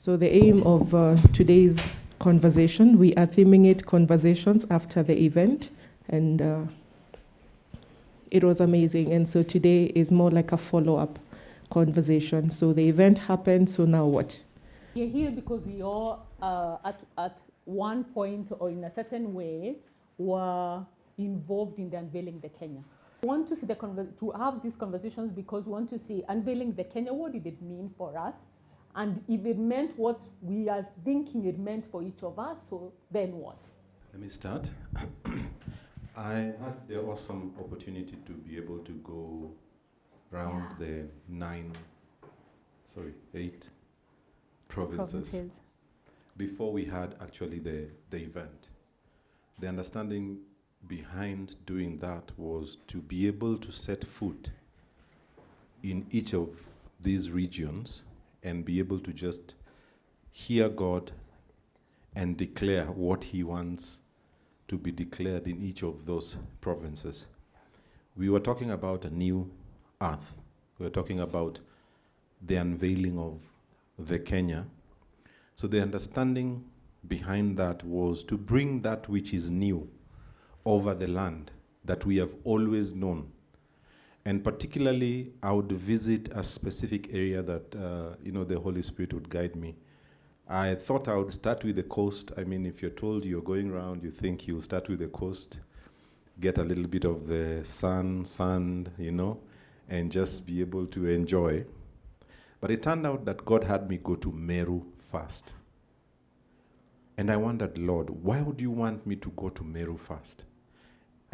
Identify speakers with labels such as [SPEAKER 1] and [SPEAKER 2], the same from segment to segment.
[SPEAKER 1] So the aim of today's conversation, we are theming it Conversations After the Event, and it was amazing. And so today is more like a follow-up conversation. So the event happened, so now what?
[SPEAKER 2] We're here because we all, at one point or in a certain way, were involved in the unveiling the Kenya. We want to see to have these conversations because we want to see unveiling the Kenya. What did it mean for us? And if it meant what we are thinking it meant for each of us, so then what?
[SPEAKER 3] Let me start. I had the awesome opportunity to be able to go around the 8 provinces before we had actually the event. The understanding behind doing that was to be able to set foot in each of these regions and be able to just hear God and declare what He wants to be declared in each of those provinces. We were talking about a new earth. We were talking about the unveiling of the Kenya. So the understanding behind that was to bring that which is new over the land that we have always known. And particularly, I would visit a specific area that, the Holy Spirit would guide me. I thought I would start with the coast. I mean, if you're told you're going around, you think you'll start with the coast, get a little bit of the sand, and just be able to enjoy. But it turned out that God had me go to Meru first. And I wondered, Lord, why would you want me to go to Meru first?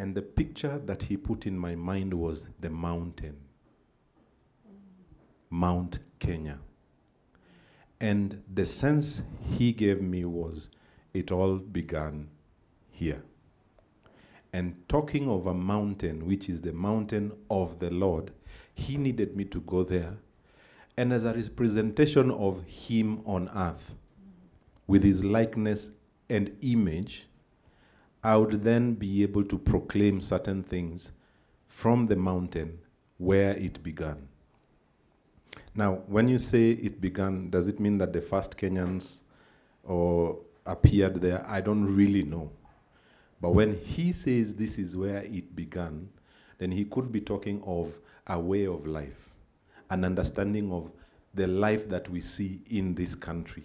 [SPEAKER 3] And the picture that He put in my mind was the mountain, Mount Kenya. And the sense He gave me was, it all began here. And talking of a mountain, which is the mountain of the Lord, He needed me to go there. And as a representation of Him on earth, with His likeness and image, I would then be able to proclaim certain things from the mountain where it began. Now, when you say it began, does it mean that the first Kenyans appeared there? I don't really know. But when He says this is where it began, then He could be talking of a way of life, an understanding of the life that we see in this country.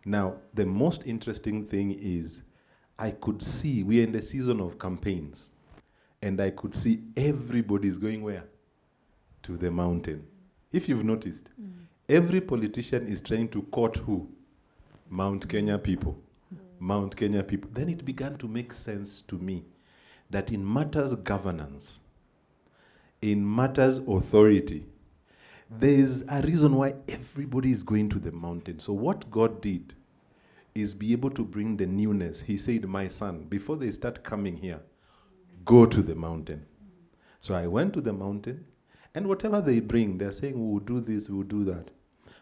[SPEAKER 3] Now, the most interesting thing is I could see, we are in the season of campaigns, and I could see everybody's going where? To the mountain. If you've noticed, every politician is trying to court who? Mount Kenya people. Mount Kenya people. Then it began to make sense to me that in matters governance, in matters authority, there is a reason why everybody is going to the mountain. So what God did is be able to bring the newness. He said, my son, before they start coming here, go to the mountain. So I went to the mountain, and whatever they bring, they're saying, we will do this, we will do that.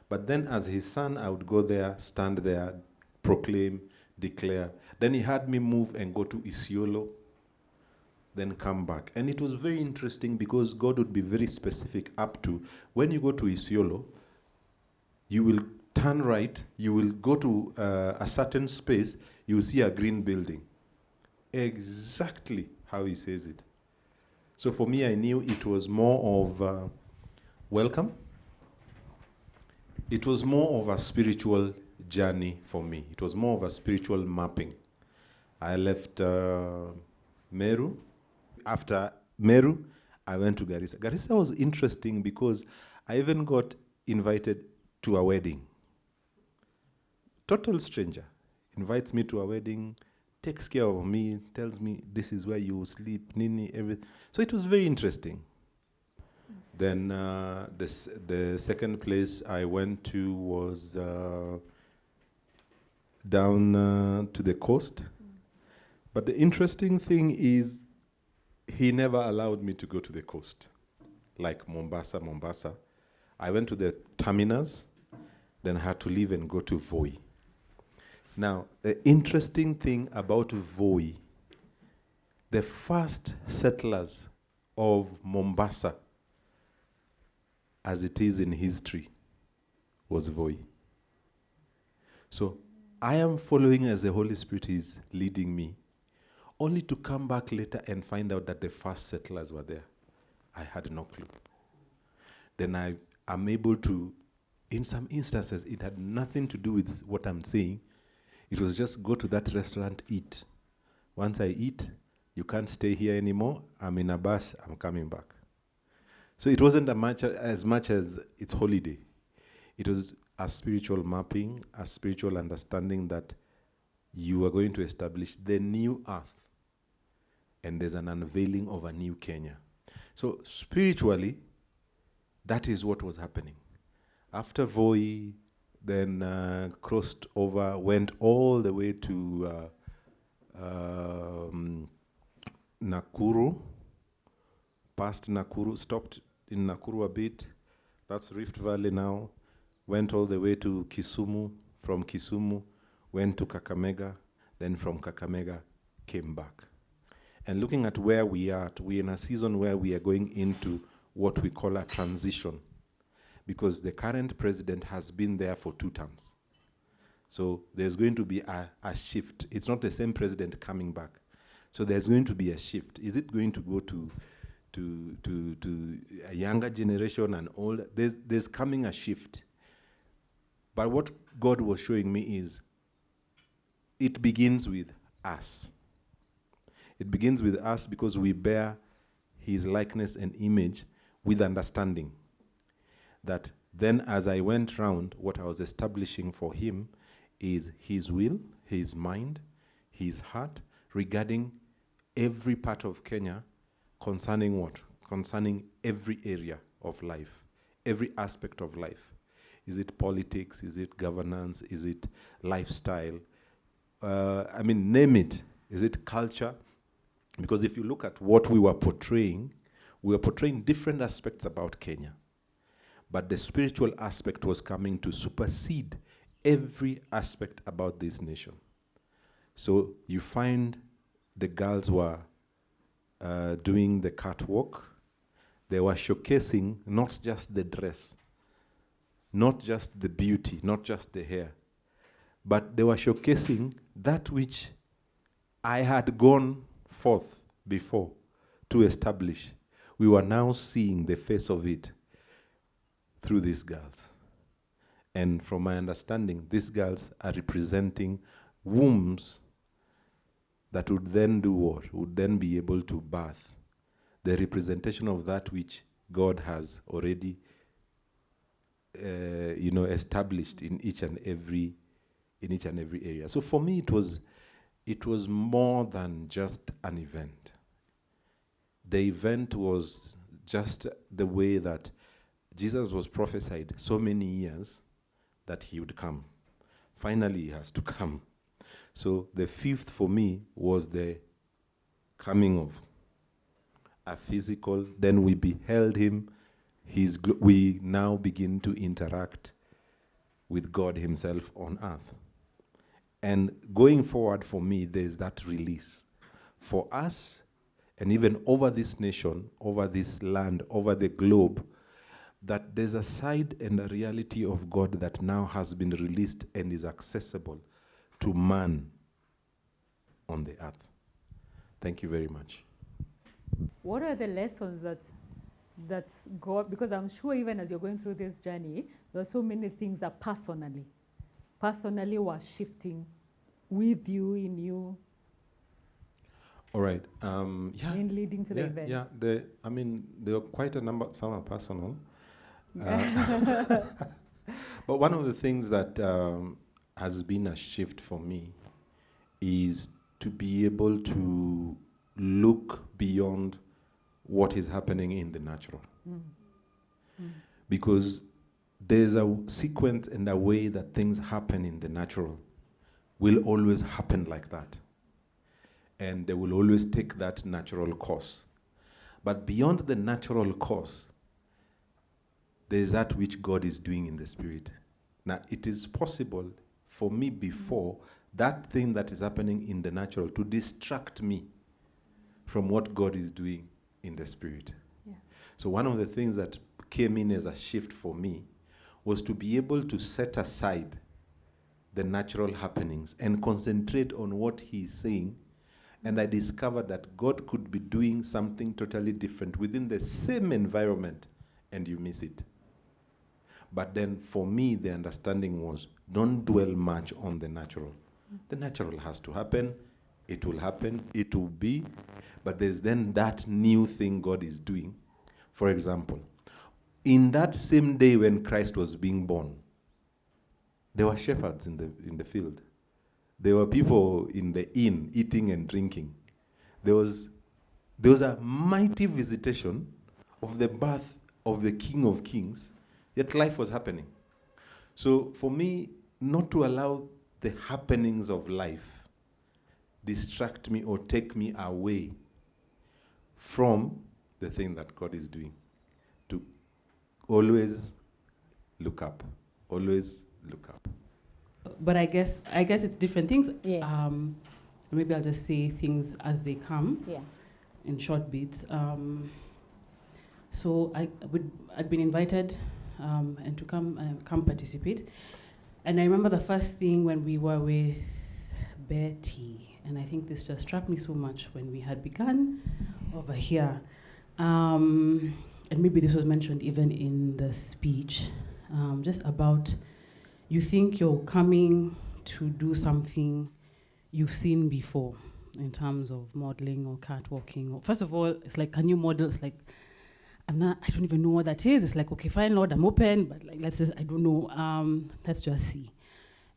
[SPEAKER 3] But then as His son, I would go there, stand there, proclaim, declare. Then He had me move and go to Isiolo, then come back. And it was very interesting because God would be very specific up to, when you go to Isiolo, you will turn right, you will go to a certain space, you will see a green building. Exactly how He says it. So for me, I knew it was more of welcome. It was more of a spiritual journey for me. It was more of a spiritual mapping. I left Meru. After Meru, I went to Garissa. Garissa was interesting because I even got invited to a wedding. Total stranger invites me to a wedding, takes care of me, tells me this is where you will sleep, nini, everything. So it was very interesting. Then the second place I went to was down to the coast. But the interesting thing is He never allowed me to go to the coast, like Mombasa. I went to the terminus, then had to leave and go to Voi. Now, the interesting thing about Voi, the first settlers of Mombasa, as it is in history, was Voi. So I am following as the Holy Spirit is leading me, only to come back later and find out that the first settlers were there. I had no clue. Then I am able to, in some instances, it had nothing to do with what I'm saying. It was just go to that restaurant, eat. Once I eat, you can't stay here anymore. I'm in a bus, I'm coming back. So it wasn't as much as it's holiday. It was a spiritual mapping, a spiritual understanding that you are going to establish the new earth. And there's an unveiling of a new Kenya. So spiritually, that is what was happening. After Voi, then crossed over, went all the way to Nakuru, past Nakuru, stopped in Nakuru a bit. That's Rift Valley now. Went all the way to Kisumu. From Kisumu, went to Kakamega. Then from Kakamega, came back. And looking at where we are, we're in a season where we are going into what we call a transition, because the current president has been there for 2 terms. So there's going to be a shift. It's not the same president coming back. So there's going to be a shift. Is it going to go to a younger generation and older? There's coming a shift. But what God was showing me is it begins with us. It begins with us because we bear his likeness and image with understanding. That then as I went round, what I was establishing for him is his will, his mind, his heart regarding every part of Kenya concerning what? Concerning every area of life, every aspect of life. Is it politics? Is it governance? Is it lifestyle? Name it. Is it culture? Because if you look at what we were portraying different aspects about Kenya. But the spiritual aspect was coming to supersede every aspect about this nation. So you find the girls were doing the catwalk. They were showcasing not just the dress, not just the beauty, not just the hair, but they were showcasing that which I had gone forth before to establish. We were now seeing the face of it through these girls. And from my understanding, these girls are representing wombs that would then do what? Would then be able to birth the representation of that which God has already established in each and every area. So for me, it was more than just an event. The event was just the way that Jesus was prophesied so many years that he would come. Finally, he has to come. So the 5th for me was the coming of a physical. Then we beheld him. We now begin to interact with God himself on earth. And going forward for me, there's that release. For us, and even over this nation, over this land, over the globe, that there's a side and a reality of God that now has been released and is accessible to man on the earth. Thank you very much.
[SPEAKER 2] What are the lessons that God, because I'm sure even as you're going through this journey, there are so many things that personally were shifting with you, in you,
[SPEAKER 3] all right.
[SPEAKER 2] in leading to the event?
[SPEAKER 3] Yeah, there are quite a number, some are personal. But one of the things that has been a shift for me is to be able to look beyond what is happening in the natural. Because there's a sequence and a way that things happen in the natural will always happen like that. And they will always take that natural course. But beyond the natural course, there's that which God is doing in the spirit. Now, it is possible for me before that thing that is happening in the natural to distract me from what God is doing in the spirit.
[SPEAKER 2] Yeah.
[SPEAKER 3] So one of the things that came in as a shift for me was to be able to set aside the natural happenings and concentrate on what he's saying. And I discovered that God could be doing something totally different within the same environment, and you miss it. But then for me, the understanding was, don't dwell much on the natural. The natural has to happen, it will be, but there's then that new thing God is doing. For example, in that same day when Christ was being born, there were shepherds in the field. There were people in the inn eating and drinking. There was a mighty visitation of the birth of the King of Kings, yet life was happening. So for me, not to allow the happenings of life distract me or take me away from the thing that God is doing. To always look up. Always look up.
[SPEAKER 4] But I guess it's different things.
[SPEAKER 2] Yes.
[SPEAKER 4] Maybe I'll just say things as they come.
[SPEAKER 2] Yeah.
[SPEAKER 4] In short bits. So I'd been invited and to come participate. And I remember the first thing when we were with Betty, and I think this just struck me so much when we had begun over here. And maybe this was mentioned even in the speech, just about you think you're coming to do something you've seen before in terms of modeling or catwalking. First of all, it's like, can you model? It's like, I don't even know what that is. It's like, okay, fine, Lord, I'm open, but like, I don't know, let's just see.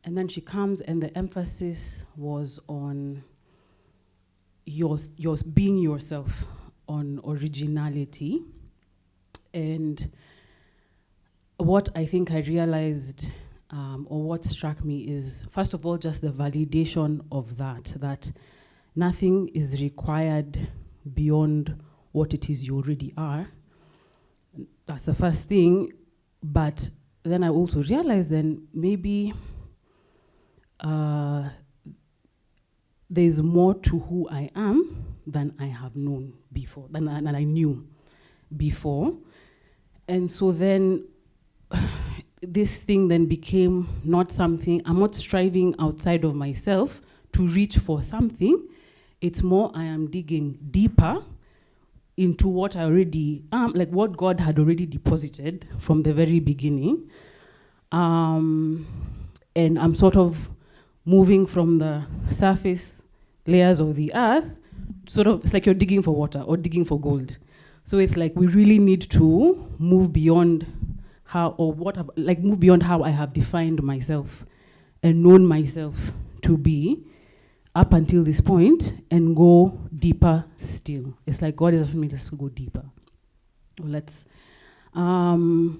[SPEAKER 4] And then she comes, and the emphasis was on your being yourself, on originality. And what I think I realized, or what struck me is, first of all, just the validation of that nothing is required beyond what it is you already are. That's the first thing. But then I also realized then maybe there's more to who I am than I have known before, than I knew before. And so then this thing then became not something, I'm not striving outside of myself to reach for something. It's more I am digging deeper into what I already am, like what God had already deposited from the very beginning. And I'm sort of moving from the surface layers of the earth, sort of, it's like you're digging for water or digging for gold. So it's like we really need to move beyond move beyond how I have defined myself and known myself to be up until this point and go deeper still. It's like God is asking me, let's go deeper. Let's, and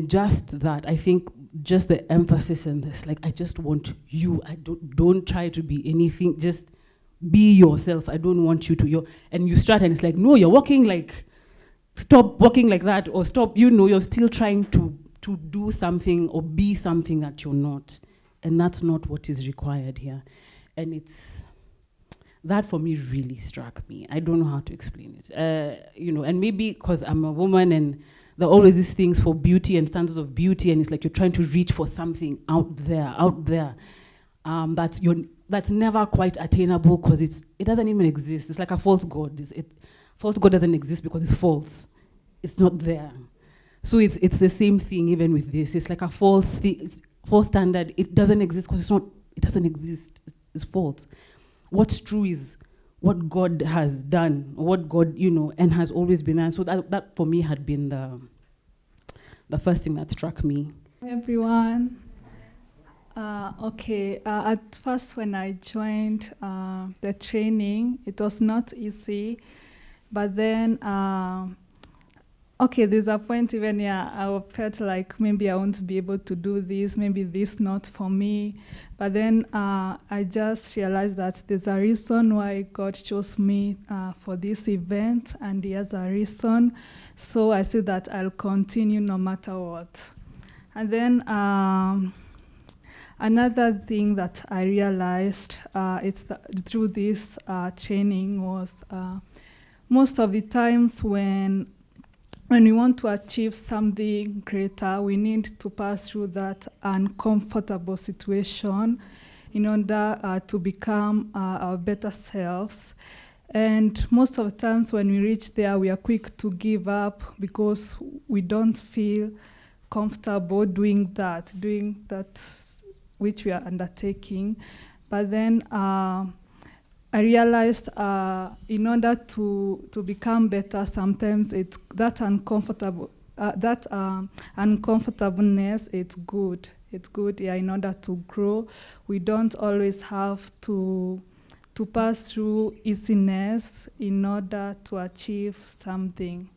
[SPEAKER 4] just that, I think just the emphasis in this, like, I just want you. I don't try to be anything, just be yourself. I don't want you to, and you start and it's like, no, you're walking like, stop walking like that, or stop, you're still trying to do something or be something that you're not. And that's not what is required here. And that for me really struck me. I don't know how to explain it. And maybe because I'm a woman and there are always these things for beauty and standards of beauty, and it's like you're trying to reach for something out there. That's never quite attainable because it doesn't even exist. It's like a false god. False god doesn't exist because it's false. It's not there. So it's the same thing even with this. It's like a false standard. It doesn't exist because it doesn't exist. It's false. What's true is what God has done, what God, and has always been done. So that for me had been the first thing that struck me.
[SPEAKER 5] Hi everyone. At first when I joined the training, it was not easy, but then there's a point even I felt like maybe I won't be able to do this, maybe this not for me. But then I just realized that there's a reason why God chose me for this event, and He has a reason. So I said that I'll continue no matter what. And then another thing that I realized through this training was most of the times when when we want to achieve something greater, we need to pass through that uncomfortable situation in order to become our better selves. And most of the times when we reach there, we are quick to give up because we don't feel comfortable doing that which we are undertaking. But then I realized in order to become better, sometimes it's that uncomfortableness. It's good. It's good. Yeah, in order to grow, we don't always have to pass through easiness in order to achieve something.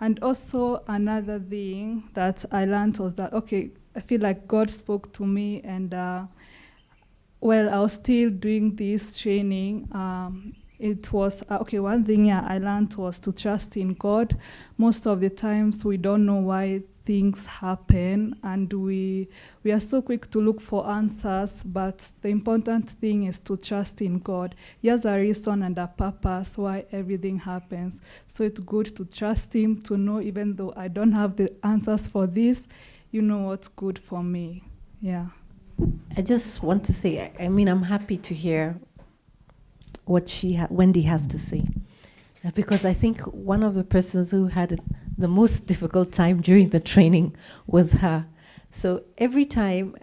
[SPEAKER 5] And also another thing that I learned was that, okay, I feel like God spoke to me, and while I was still doing this training, it was, one thing I learned was to trust in God. Most of the times we don't know why things happen, and we are so quick to look for answers, but the important thing is to trust in God. He has a reason and a purpose why everything happens. So it's good to trust Him, to know even though I don't have the answers for this, you know what's good for me. Yeah.
[SPEAKER 6] I just want to say, I'm happy to hear what Wendy has to say. Because I think one of the persons who had the most difficult time during the training was her. So every time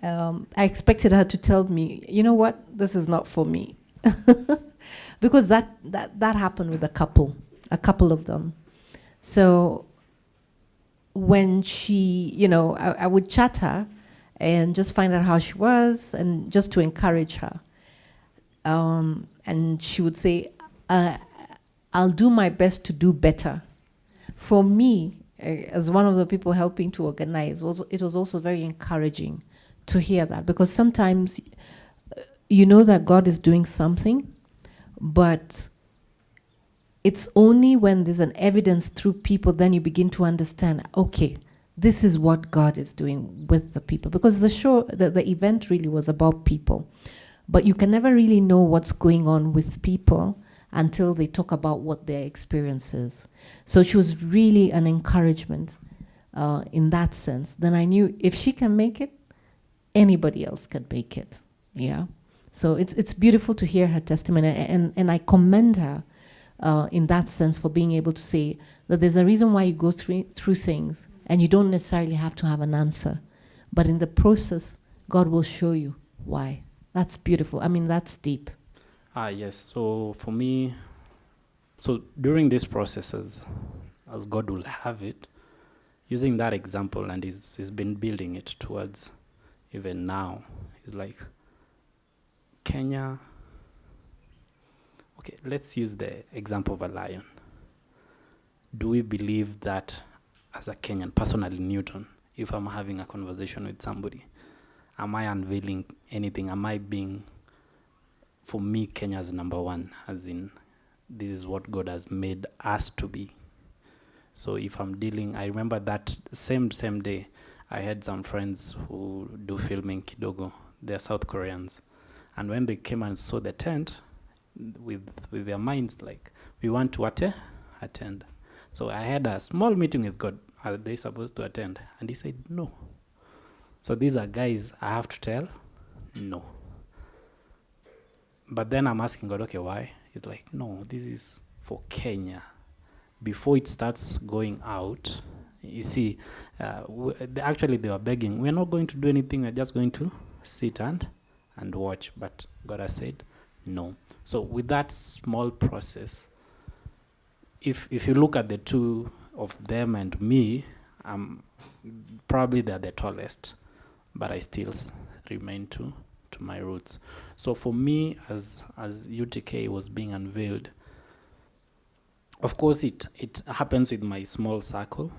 [SPEAKER 6] I expected her to tell me, you know what, this is not for me. Because that happened with a couple of them. So when she, I would chat her and just find out how she was and just to encourage her. And she would say, I'll do my best to do better. For me, as one of the people helping to organize, it was also very encouraging to hear that, because sometimes you know that God is doing something, but it's only when there's an evidence through people then you begin to understand, okay, this is what God is doing with the people. Because the event really was about people, but you can never really know what's going on with people until they talk about what their experience is. So she was really an encouragement in that sense. Then I knew if she can make it, anybody else can make it. Yeah. So it's beautiful to hear her testimony, and I commend her in that sense for being able to say that there's a reason why you go through things, and you don't necessarily have to have an answer, but in the process, God will show you why. That's beautiful. That's deep.
[SPEAKER 7] Yes. So for me, during this process, as God will have it, using that example, and he's been building it towards even now, it's like Kenya. Okay, let's use the example of a lion. Do we believe that as a Kenyan, personally Newton, if I'm having a conversation with somebody, am I unveiling anything? Am I being, for me, Kenya's number one, as in, this is what God has made us to be. So if I'm dealing, I remember that same day, I had some friends who do filming kidogo. They're South Koreans. And when they came and saw the tent, with their minds like, we want to attend. So I had a small meeting with God. Are they supposed to attend? And he said, no. So these are guys I have to tell, no. But then I'm asking God, okay, why? He's like, no, this is for Kenya. Before it starts going out, you see, actually they were begging, we're not going to do anything, we're just going to sit and watch. But God has said, no. So with that small process, if you look at the two of them and me, probably they're the tallest, but I still remain to my roots. So for me, as UTK was being unveiled, of course it happens with my small circle,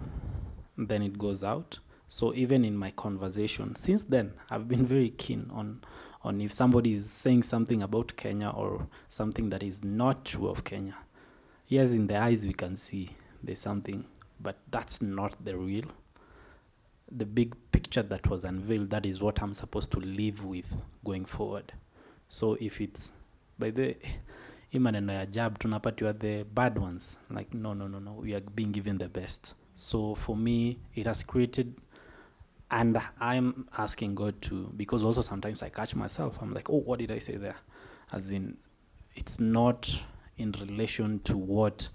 [SPEAKER 7] then it goes out. So even in my conversation, since then, I've been very keen on if somebody is saying something about Kenya or something that is not true of Kenya. Yes, in the eyes we can see there's something, but that's not the real. The big picture that was unveiled, that is what I'm supposed to live with going forward. So if it's, by the imaneno ya jab tunapatiwa the bad ones, like no, we are being given the best. So for me, it has created, and I'm asking God to, because also sometimes I catch myself. I'm like, oh, what did I say there? As in, it's not in relation to what,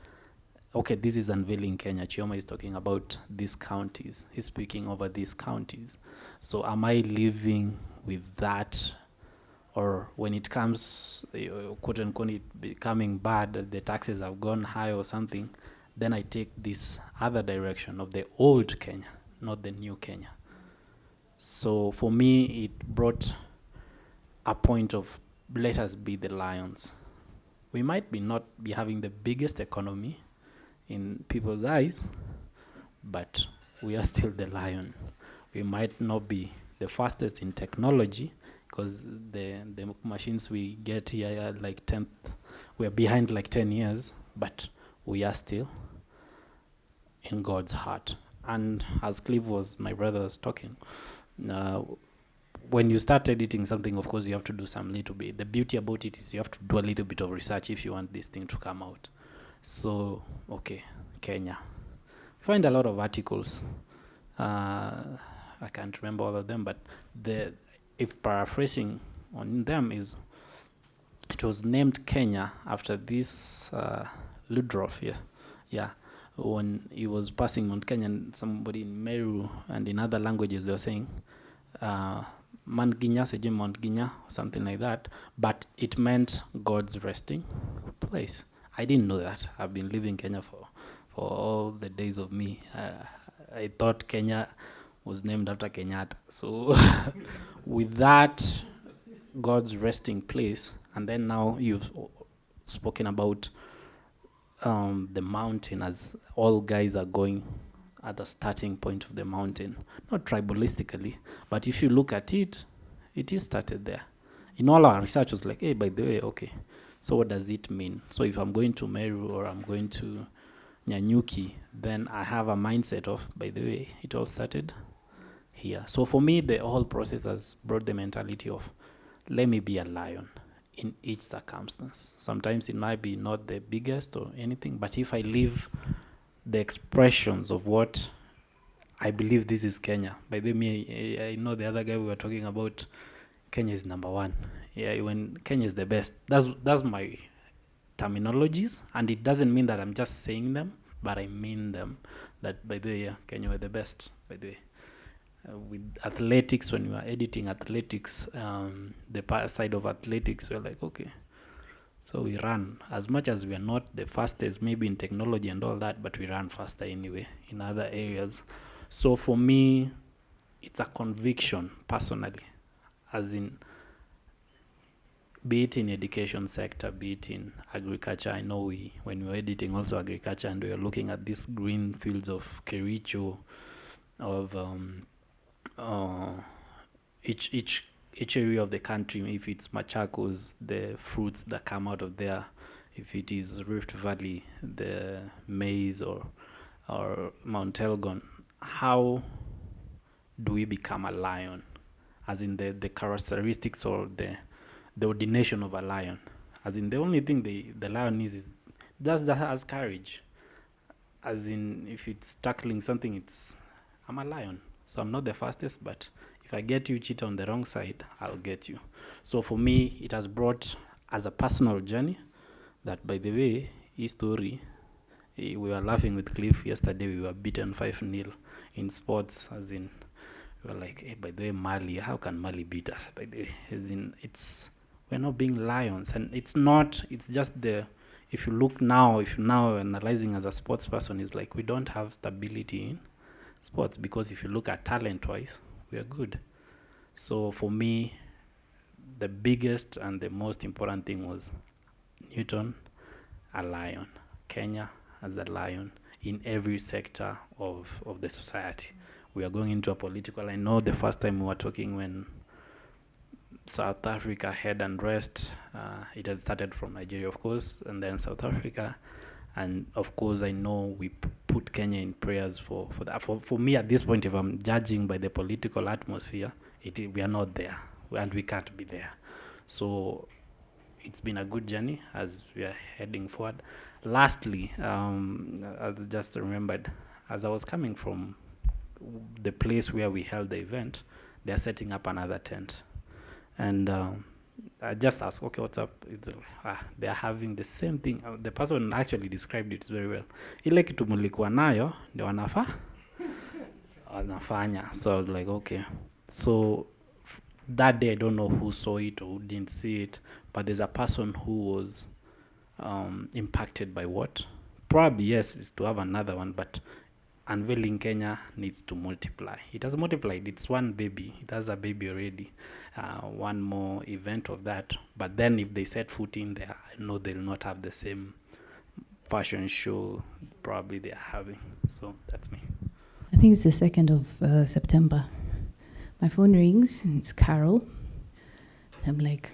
[SPEAKER 7] okay, this is unveiling Kenya. Chioma is talking about these counties. He's speaking over these counties. So am I living with that? Or when it comes, quote unquote, it becoming bad, that the taxes have gone high or something, then I take this other direction of the old Kenya, not the new Kenya. So for me, it brought a point of, let us be the lions. We might not be having the biggest economy in people's eyes, but we are still the lion. We might not be the fastest in technology, because the machines we get here are like we're behind like 10 years, but we are still in God's heart. And as my brother was talking, when you start editing something, of course, you have to do some little bit. The beauty about it is you have to do a little bit of research if you want this thing to come out. So, okay, Kenya. Find a lot of articles. I can't remember all of them, but if paraphrasing on them is, it was named Kenya after this Ludroff here. Yeah. When he was passing Mount Kenya, and somebody in Meru and in other languages, they were saying, Mount Ginya, something like that, but it meant God's resting place. I didn't know that. I've been living Kenya for all the days of me. I thought Kenya was named after Kenyatta. So with that, God's resting place, and then now you've spoken about the mountain, as all guys are going at the starting point of the mountain, not tribalistically, but if you look at it, it is started there. In all our research was like, hey, by the way, okay, so what does it mean? So if I'm going to Meru or I'm going to Nyanyuki, then I have a mindset of, by the way, it all started here. So for me, the whole process has brought the mentality of, let me be a lion in each circumstance. Sometimes it might be not the biggest or anything, but if I live the expressions of what I believe this is Kenya. By the way, I know the other guy we were talking about, Kenya is number one. Yeah, when Kenya is the best. That's my terminologies, and it doesn't mean that I'm just saying them, but I mean them. That, by the way, yeah, Kenya were the best, by the way. With athletics, when we are editing athletics, the side of athletics, we're like, okay, so we run. As much as we are not the fastest, maybe in technology and all that, but we run faster anyway in other areas. So for me, it's a conviction, personally, as in, be it in education sector, be it in agriculture. I know when we were editing also agriculture, and we were looking at these green fields of Kericho, of each area of the country, if it's Machakos, the fruits that come out of there, if it is Rift Valley, the maize, or Mount Elgon, how do we become a lion? As in the characteristics or the ordination of a lion. As in, the only thing the lion is just that has courage. As in, if it's tackling something, I'm a lion. So I'm not the fastest, but if I get you cheat on the wrong side, I'll get you. So for me, it has brought as a personal journey that, by the way, his story, we were laughing with Cliff yesterday, we were beaten 5-0 in sports, as in, we were like, hey, by the way, Mali, how can Mali beat us? By the way, as in, we're not being lions, and it's just if you look now, if you're now analyzing as a sports person, it's like we don't have stability in sports, because if you look at talent-wise, we are good. So for me, the biggest and the most important thing was Newton, a lion. Kenya as a lion in every sector of the society. We are going into a political, I know the first time we were talking when South Africa had unrest, it had started from Nigeria, of course, and then South Africa. And of course, I know we put Kenya in prayers for that. For me, at this point, if I'm judging by the political atmosphere, we are not there, and we can't be there. So it's been a good journey as we are heading forward. Lastly, I just remembered, as I was coming from the place where we held the event, they're setting up another tent. And I just asked, okay, what's up? They're having the same thing. The person actually described it very well. Ile kitu mulikuwa nayo, ndio wanafanya. So I was like, okay. So that day, I don't know who saw it or who didn't see it, but there's a person who was impacted by what? Probably, yes, is to have another one, but unveiling Kenya needs to multiply. It has multiplied. It's one baby. It has a baby already. One more event of that. But then if they set foot in there, I know they'll not have the same fashion show probably they're having. So that's me.
[SPEAKER 8] I think it's the 2nd of September. My phone rings and it's Carol. I'm like,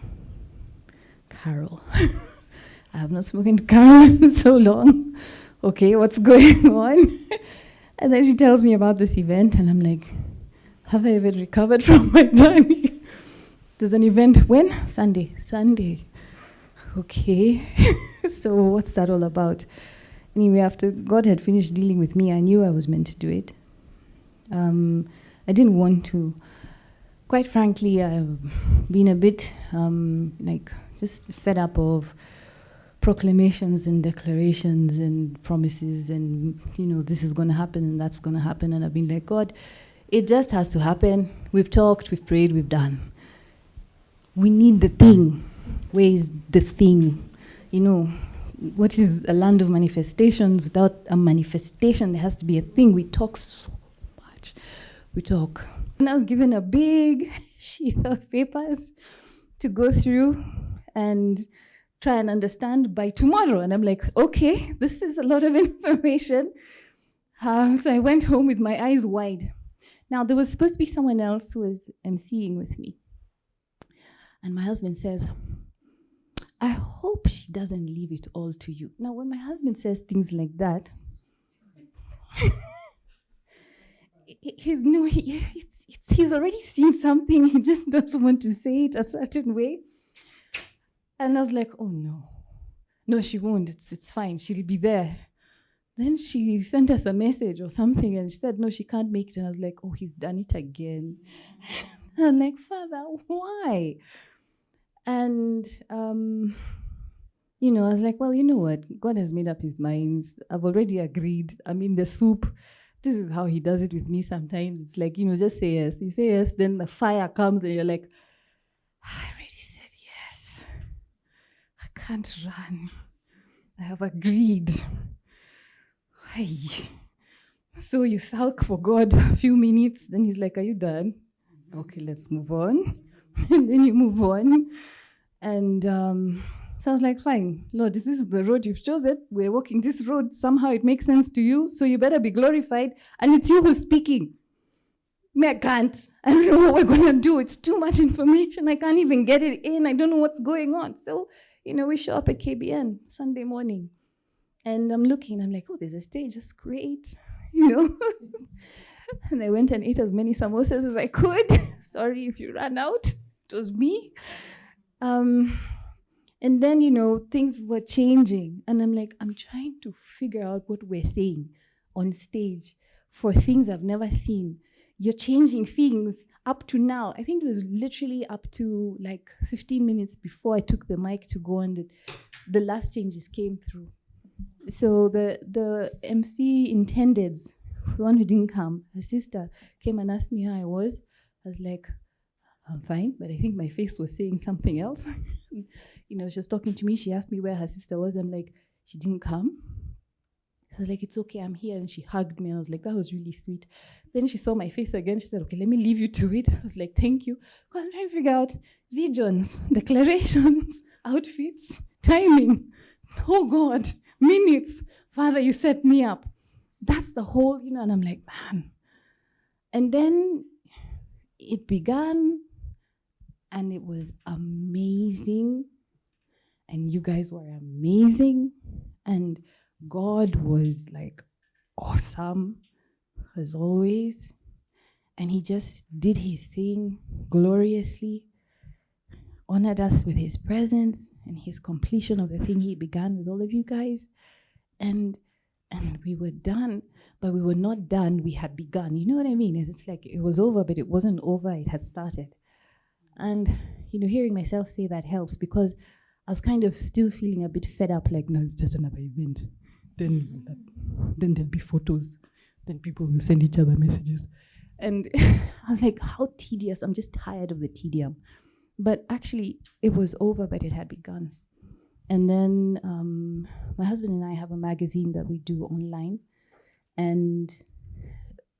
[SPEAKER 8] Carol. I have not spoken to Carol in so long. Okay, what's going on? And then she tells me about this event, and I'm like, have I even recovered from my journey? There's an event when? Sunday. Okay. So what's that all about? Anyway, after God had finished dealing with me, I knew I was meant to do it. I didn't want to. Quite frankly, I've been a bit just fed up of proclamations and declarations and promises and, this is going to happen and that's going to happen. And I've been like, God, it just has to happen. We've talked, we've prayed, we've done. We need the thing. Where is the thing? What is a land of manifestations? Without a manifestation, there has to be a thing. We talk so much. We talk. And I was given a big sheet of papers to go through and try and understand by tomorrow. And I'm like, okay, this is a lot of information. So I went home with my eyes wide. Now, there was supposed to be someone else who was emceeing with me. And my husband says, I hope she doesn't leave it all to you. Now, when my husband says things like that, he's already seen something. He just doesn't want to say it a certain way. And I was like, oh no. No, she won't. It's fine. She'll be there. Then she sent us a message or something and she said, no, she can't make it. And I was like, oh, he's done it again. And I'm like, Father, why? And, I was like, well, you know what? God has made up his mind. I've already agreed. I'm in the soup. This is how he does it with me sometimes. It's like, just say yes. You say yes, then the fire comes and you're like, I already said yes. I can't run. I have agreed. Hey. So you sulk for God a few minutes. Then he's like, are you done? Okay, let's move on. And then you move on. And so I was like, fine, Lord, if this is the road you've chosen, we're walking this road, somehow it makes sense to you, so you better be glorified. And it's you who's speaking. Me, I can't. I don't know what we're going to do. It's too much information. I can't even get it in. I don't know what's going on. So, we show up at KBN Sunday morning. And I'm looking, I'm like, oh, there's a stage. That's great. And I went and ate as many samosas as I could. Sorry if you ran out. It was me. And then, things were changing. And I'm like, I'm trying to figure out what we're saying on stage for things I've never seen. You're changing things up to now. I think it was literally up to 15 minutes before I took the mic to go on. The last changes came through. So the MC intended, the one who didn't come, her sister came and asked me how I was. I was like, I'm fine, but I think my face was saying something else. She was talking to me. She asked me where her sister was. I'm like, she didn't come. I was like, it's okay, I'm here. And she hugged me. And I was like, that was really sweet. Then she saw my face again. She said, okay, let me leave you to it. I was like, thank you. Because I'm trying to figure out regions, declarations, outfits, timing. Oh God, minutes. Father, you set me up. That's the whole, and I'm like, man. And then it began, and it was amazing. And you guys were amazing. And God was awesome, as always. And he just did his thing gloriously, honored us with his presence and his completion of the thing he began with all of you guys. And and we were done, but we were not done. We had begun. You know what I mean? It's like it was over, but it wasn't over. It had started. And, hearing myself say that helps, because I was kind of still feeling a bit fed up, like, no, it's just another event. Then there'll be photos. Then people will send each other messages. And I was like, how tedious. I'm just tired of the tedium. But actually, it was over, but it had begun. And then my husband and I have a magazine that we do online. And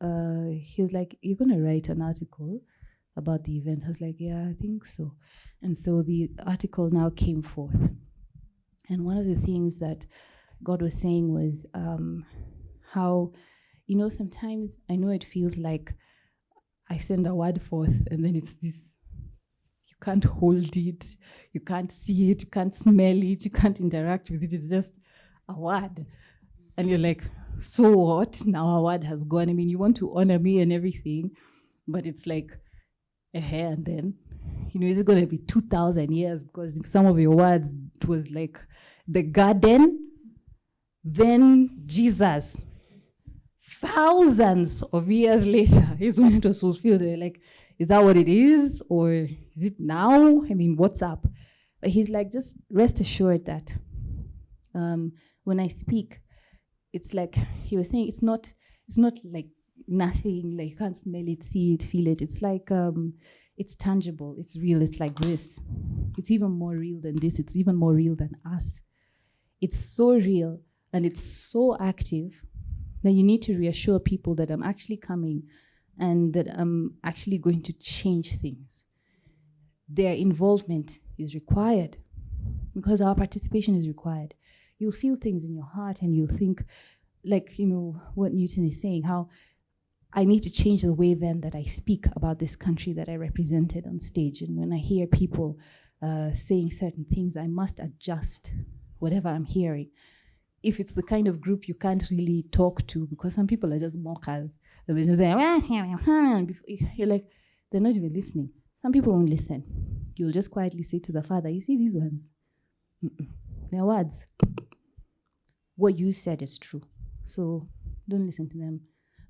[SPEAKER 8] he was like, you're going to write an article about the event? I was like, yeah, I think so. And so the article now came forth. And one of the things that God was saying was how, sometimes I know it feels like I send a word forth and then it's this, you can't hold it, you can't see it, you can't smell it, you can't interact with it. It's just a word. And you're like, so what? Now our word has gone. I mean, you want to honor me and everything, but it's like, and then, is it going to be 2,000 years? Because some of your words, it was like the garden, then Jesus. Thousands of years later is when it was fulfilled. They're like, is that what it is? Or is it now? I mean, what's up? But he's like, just rest assured that when I speak, it's like he was saying, it's not like nothing, like you can't smell it, see it, feel it. It's like it's tangible, it's real, it's like this. It's even more real than this, it's even more real than us. It's so real and it's so active that you need to reassure people that I'm actually coming and that I'm actually going to change things. Their involvement is required because our participation is required. You'll feel things in your heart and you'll think, like, what Newton is saying, how I need to change the way then that I speak about this country that I represented on stage. And when I hear people saying certain things, I must adjust whatever I'm hearing. If it's the kind of group you can't really talk to, because some people are just mockers, and they just say, you're like, they're not even listening. Some people won't listen. You'll just quietly say to the Father, you see these ones? They're words. What you said is true. So don't listen to them.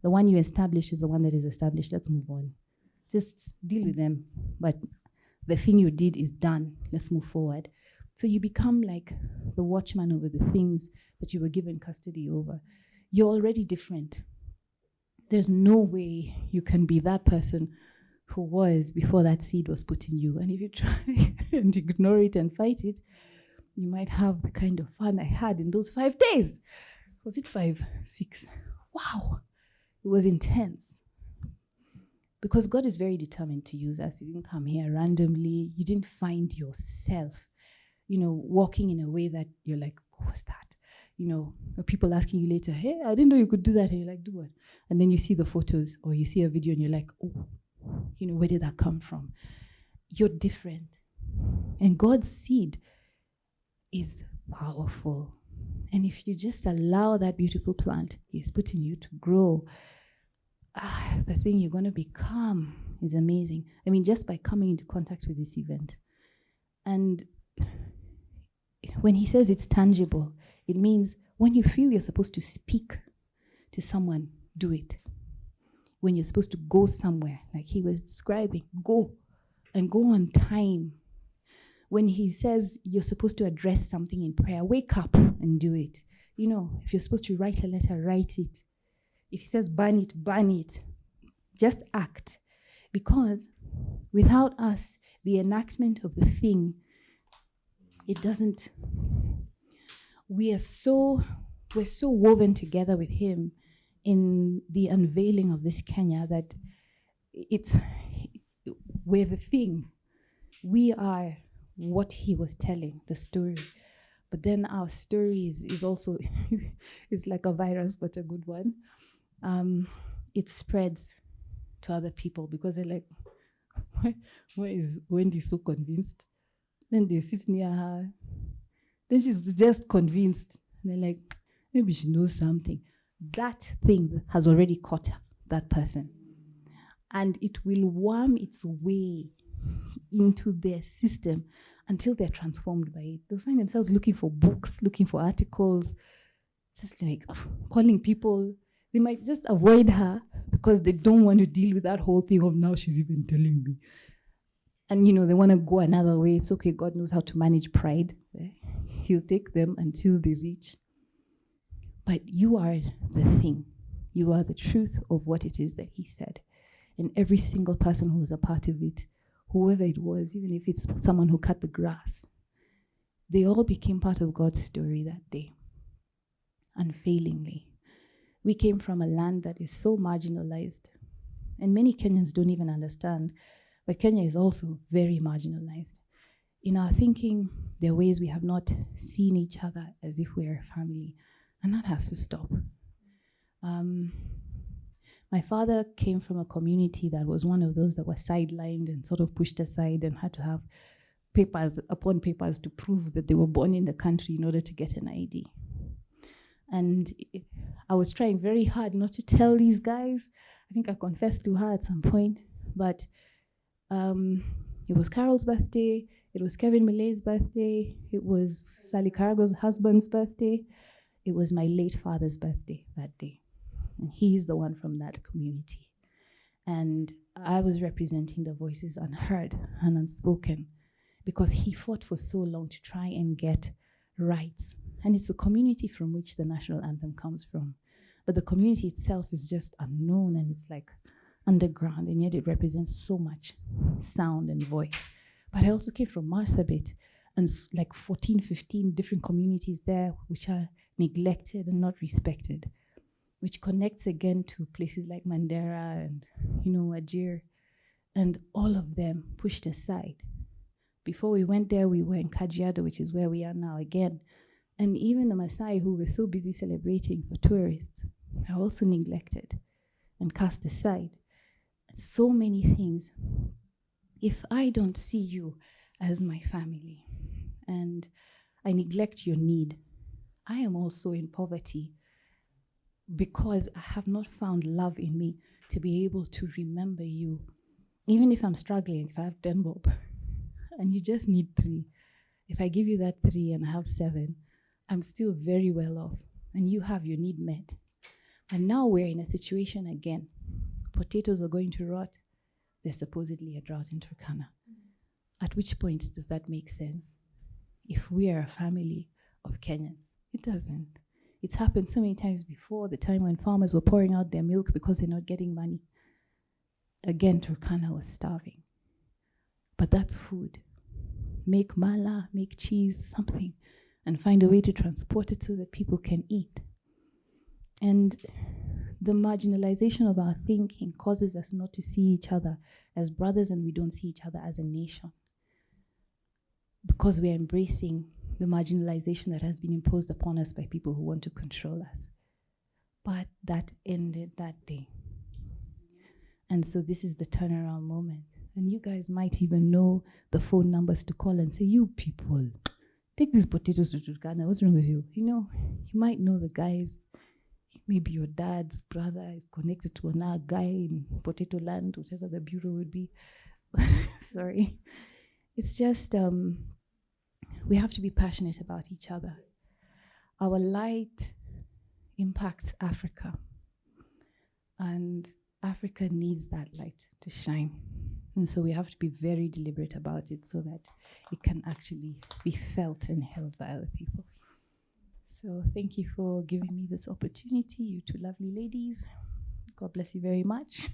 [SPEAKER 8] The one you established is the one that is established. Let's move on. Just deal with them. But the thing you did is done. Let's move forward. So you become like the watchman over the things that you were given custody over. You're already different. There's no way you can be that person who was before that seed was put in you. And if you try and ignore it and fight it, you might have the kind of fun I had in those 5 days. Was it 5, 6? Wow. It was intense. Because God is very determined to use us. You didn't come here randomly. You didn't find yourself, walking in a way that you're like, what's that? People asking you later, hey, I didn't know you could do that. And you're like, do what? And then you see the photos or you see a video and you're like, oh, where did that come from? You're different. And God's seed is powerful. And if you just allow that beautiful plant He's put in you to grow, the thing you're going to become is amazing. I mean, just by coming into contact with this event. And when He says it's tangible, it means when you feel you're supposed to speak to someone, do it. When you're supposed to go somewhere, like He was describing, go and go on time. When He says you're supposed to address something in prayer, wake up and do it. If you're supposed to write a letter, write it. If He says burn it. Just act. Because without us, the enactment of the thing, it doesn't. We're so woven together with Him in the unveiling of this Kenya that we're the thing. We are what He was telling, the story. But then our story is also, it's like a virus, but a good one. It spreads to other people because they're like, why is Wendy so convinced? Then they sit near her. Then she's just convinced. And they're like, maybe she knows something. That thing has already caught that person. And it will worm its way into their system until they're transformed by it. They'll find themselves looking for books, looking for articles, just like calling people. They might just avoid her because they don't want to deal with that whole thing of now she's even telling me. And they want to go another way. It's okay, God knows how to manage pride. He'll take them until they reach. But you are the thing. You are the truth of what it is that he said. And every single person who was a part of it, whoever it was, even if it's someone who cut the grass, they all became part of God's story that day, unfailingly. We came from a land that is so marginalized, and many Kenyans don't even understand, but Kenya is also very marginalized. In our thinking, there are ways we have not seen each other as if we are a family, and that has to stop. My father came from a community that was one of those that was sidelined and sort of pushed aside and had to have papers upon papers to prove that they were born in the country in order to get an ID. And I was trying very hard not to tell these guys. I think I confessed to her at some point, but it was Carol's birthday, it was Kevin Millay's birthday, it was Sally Karago's husband's birthday, it was my late father's birthday that day. And he's the one from that community. And I was representing the voices unheard and unspoken because he fought for so long to try and get rights. And it's a community from which the national anthem comes from. But the community itself is just unknown and it's like underground, and yet it represents so much sound and voice. But I also came from Marsabit, and like 14, 15 different communities there which are neglected and not respected, which connects again to places like Mandera and, Ajir, and all of them pushed aside. Before we went there, we were in Kajiado, which is where we are now again. And even the Maasai, who were so busy celebrating for tourists, are also neglected and cast aside. So many things. If I don't see you as my family and I neglect your need, I am also in poverty because I have not found love in me to be able to remember you. Even if I'm struggling, if I have 10 bob and you just need 3, if I give you that 3 and I have 7, I'm still very well off and you have your need met. And now we're in a situation again. Potatoes are going to rot. There's supposedly a drought in Turkana. At which point does that make sense? If we are a family of Kenyans, it doesn't. It's happened so many times before, the time when farmers were pouring out their milk because they're not getting money. Again, Turkana was starving. But that's food. Make mala, make cheese, something, and find a way to transport it so that people can eat. And the marginalization of our thinking causes us not to see each other as brothers, and we don't see each other as a nation. Because we're embracing the marginalization that has been imposed upon us by people who want to control us. But that ended that day. And so this is the turnaround moment. And you guys might even know the phone numbers to call and say, you people, take these potatoes to Turkana, what's wrong with you? You might know the guys. Maybe your dad's brother is connected to another guy in Potato Land, whatever the bureau would be. Sorry. It's just, we have to be passionate about each other. Our light impacts Africa. And Africa needs that light to shine. And so we have to be very deliberate about it so that it can actually be felt and held by other people. So thank you for giving me this opportunity, you two lovely ladies. God bless you very much.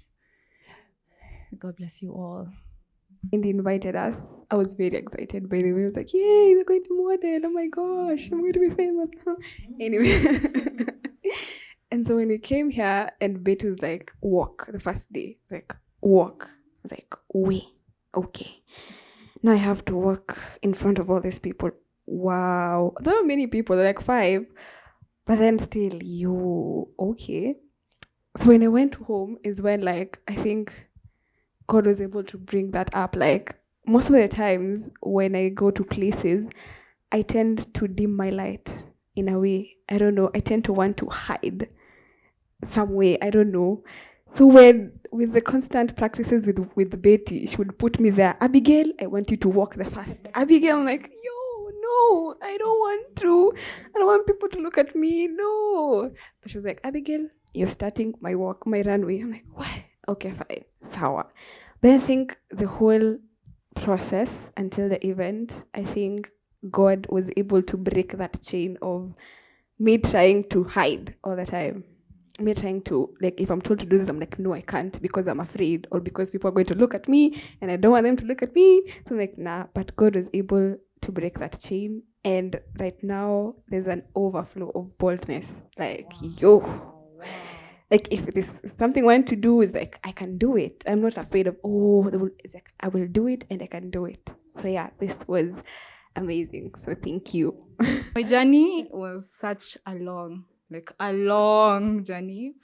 [SPEAKER 8] God bless you all.
[SPEAKER 9] And they invited us. I was very excited, by the way. I was like, yay, we're going to model. Oh my gosh, I'm going to be famous. Anyway. And so when we came here, and Betty was like, walk, the first day. Like, walk. I was like, okay. Now I have to walk in front of all these people. Wow. There are many people, like 5. But then still, okay. So when I went home is when, like, I think God was able to bring that up. Like, most of the times when I go to places, I tend to dim my light in a way. I don't know. I tend to want to hide some way. I don't know. So with the constant practices with Betty, she would put me there. Abigail, I want you to walk the fast. Abigail, I'm like, no. no, I don't want to. I don't want people to look at me. No. But she was like, Abigail, you're starting my runway. I'm like, what? Okay, fine. Sour. But I think the whole process until the event, I think God was able to break that chain of me trying to hide all the time. Me trying to, like, if I'm told to do this, I'm like, no, I can't because I'm afraid or because people are going to look at me and I don't want them to look at me. So I'm like, nah, but God was able to break that chain. And right now, there's an overflow of boldness. Like, like if this is something I want to do, is like, I can do it. I'm not afraid of, it's like, I will do it and I can do it. So yeah, this was amazing. So thank you.
[SPEAKER 10] My journey was such a long journey.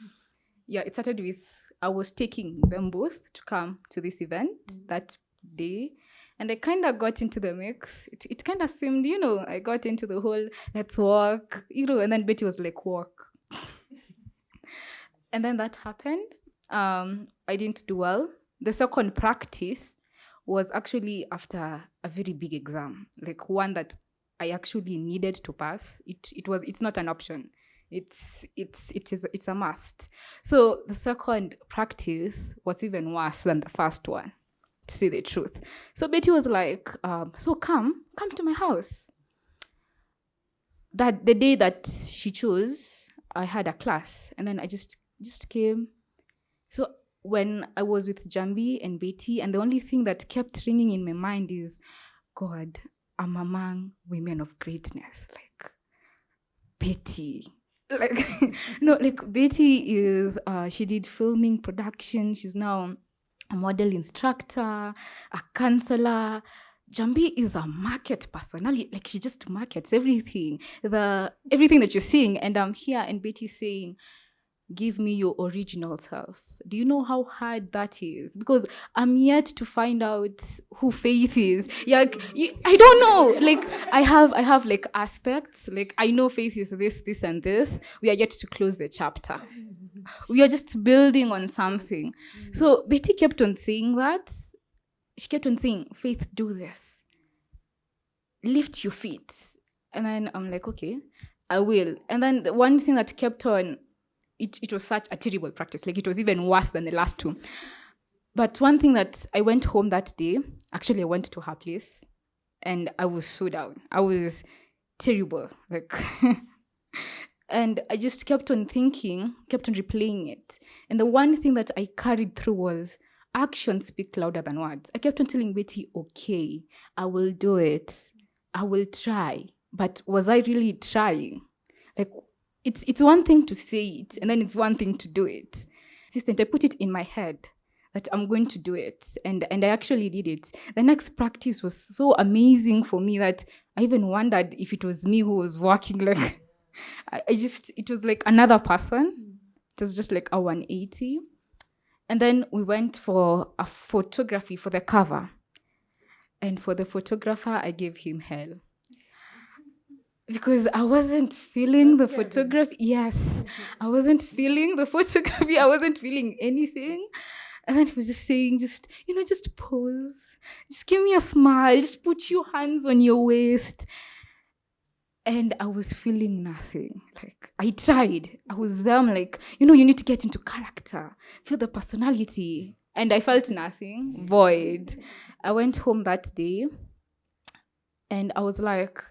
[SPEAKER 10] Yeah, it started with, I was taking them both to come to this event that day. And I kind of got into the mix. It kind of seemed, I got into the whole, let's walk, and then Betty was like, walk. And then that happened. I didn't do well. The second practice was actually after a very big exam, like one that I actually needed to pass. It's not an option. It's a must. So the second practice was even worse than the first one, to say the truth. So Betty was like, so come to my house. That the day that she chose, I had a class, and then I just came. So when I was with Jambi and Betty, and the only thing that kept ringing in my mind is, God, I'm among women of greatness. Like, Betty. Like, no, like, Betty is, she did filming production. She's now a model instructor, a counselor. Jambi is a market personality. Like, she just markets everything. Everything that you're seeing. And I'm here, and Betty's saying, give me your original self. Do you know how hard that is? Because I'm yet to find out who Faith is. Yeah, I don't know. Like, I have like aspects. Like, I know Faith is this, and this. We are yet to close the chapter. We are just building on something. So Betty kept on saying that. She kept on saying, Faith, do this. Lift your feet. And then I'm like, okay, I will. And then the one thing that kept on, it was such a terrible practice. Like, it was even worse than the last two. But one thing that I went home that day, actually I went to her place, and I was so down. I was terrible. Like, and I just kept on thinking, kept on replaying it. And the one thing that I carried through was, actions speak louder than words. I kept on telling Betty, okay, I will do it. I will try. But was I really trying? Like, it's one thing to say it, and then it's one thing to do it. Consistent, I put it in my head that I'm going to do it, and I actually did it. The next practice was so amazing for me that I even wondered if it was me who was working. Like, it was like another person. It was just like a 180. And then we went for a photography for the cover. And for the photographer, I gave him hell. Because I wasn't feeling the photography. Yes, I wasn't feeling the photography. I wasn't feeling anything. And then he was just saying, just pose. Just give me a smile. Just put your hands on your waist. And I was feeling nothing. Like, I tried. I was there. I'm like, you need to get into character. Feel the personality. And I felt nothing. Void. I went home that day. And I was like,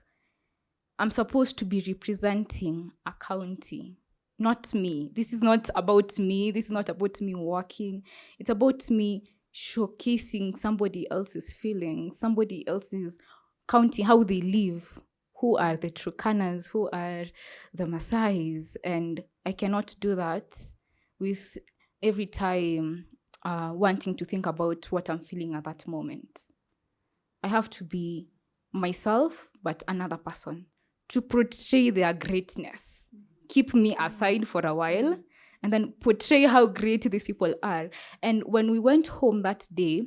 [SPEAKER 10] I'm supposed to be representing a county, not me. This is not about me. This is not about me working. It's about me showcasing somebody else's feelings, somebody else's county, how they live, who are the Turkanas, who are the Maasais. And I cannot do that with every time wanting to think about what I'm feeling at that moment. I have to be myself, but another person, to portray their greatness. Keep me aside for a while, and then portray how great these people are. And when we went home that day,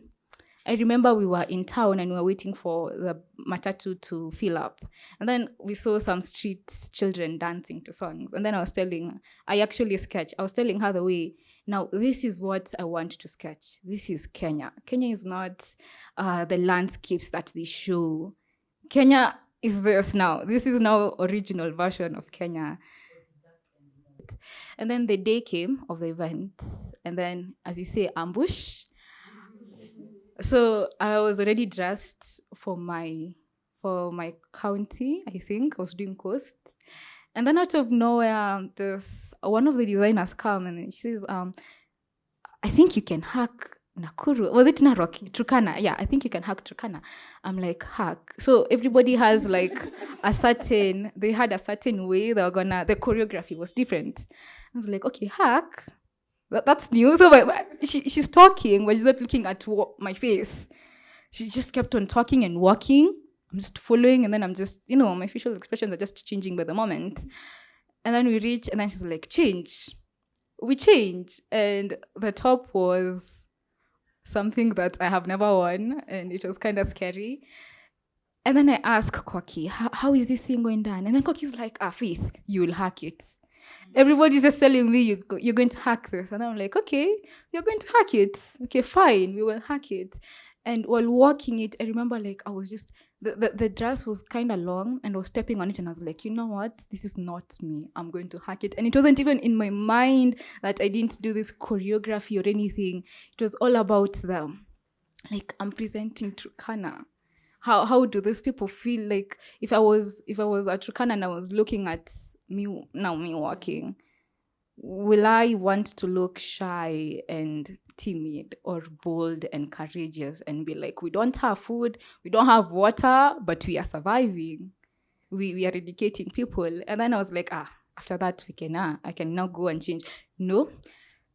[SPEAKER 10] I remember we were in town and we were waiting for the matatu to fill up. And then we saw some street children dancing to songs. And then I was telling her the way, now this is what I want to sketch. This is Kenya. Kenya is not the landscapes that they show. Kenya is this now. This is now original version of Kenya. And then the day came of the event, and then, as you say, ambush. So I was already dressed for my county. I think I was doing coast, and then out of nowhere, this one of the designers come and she says, "I think you can hack Nakuru. Was it Narok? Turkana? Yeah, I think you can hack Turkana." I'm like, hack. So everybody has like they had a certain way the choreography was different. I was like, okay, hack. That's new. So she's talking, but she's not looking at my face. She just kept on talking and walking. I'm just following, and then I'm just, my facial expressions are just changing by the moment. And then we reach, and then she's like, change. We change. And the top was something that I have never worn, and it was kind of scary. And then I asked Koki, how is this thing going down? And then Koki's like, Faith, you will hack it. Everybody's just telling me you're going to hack this. And I'm like, okay, you're going to hack it. Okay, fine, we will hack it. And while walking it, I remember like I was just, the dress was kind of long, and I was stepping on it, and I was like, you know what? This is not me. I'm going to hack it. And it wasn't even in my mind that I didn't do this choreography or anything. It was all about them. Like, I'm presenting Turkana. How do these people feel? Like, if I was at Turkana and I was looking at me walking, will I want to look shy and timid, or bold and courageous and be like, we don't have food, we don't have water, but we are surviving, we are educating people? And then I was like, after that I can now go and change. No,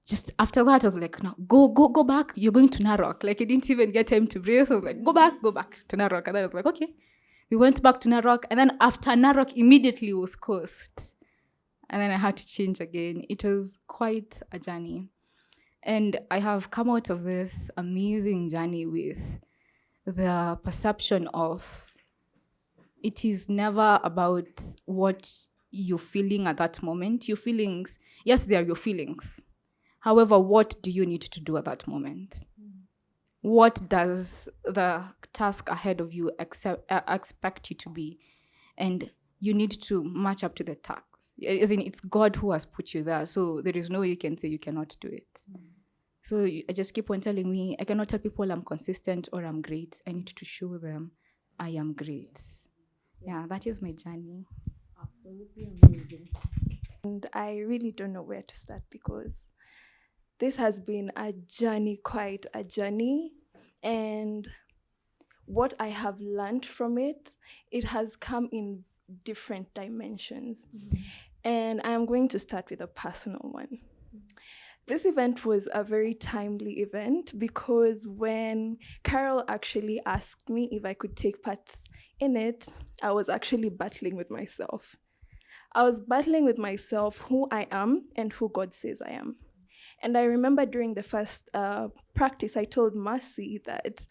[SPEAKER 10] just after that I was like, no, go back, you're going to Narok. Like, I didn't even get time to breathe. I was like, go back to Narok. And then I was like, okay. We went back to Narok, and then after Narok immediately was coast. And then I had to change again. It was quite a journey. And I have come out of this amazing journey with the perception of it is never about what you're feeling at that moment. Your feelings, yes, they are your feelings. However, what do you need to do at that moment? What does the task ahead of you expect you to be? And you need to match up to the task. As in, it's God who has put you there. So there is no way you can say you cannot do it. So I just keep on telling me, I cannot tell people I'm consistent or I'm great. I need to show them I am great. Yeah, that is my journey.
[SPEAKER 2] Absolutely amazing.
[SPEAKER 9] And I really don't know where to start, because this has been a journey, quite a journey. And what I have learned from it has come in different dimensions. And I am going to start with a personal one. This event was a very timely event, because when Carol actually asked me if I could take part in it, I was actually battling with myself. I was battling with myself who I am and who God says I am. And I remember during the first practice, I told Mercy that,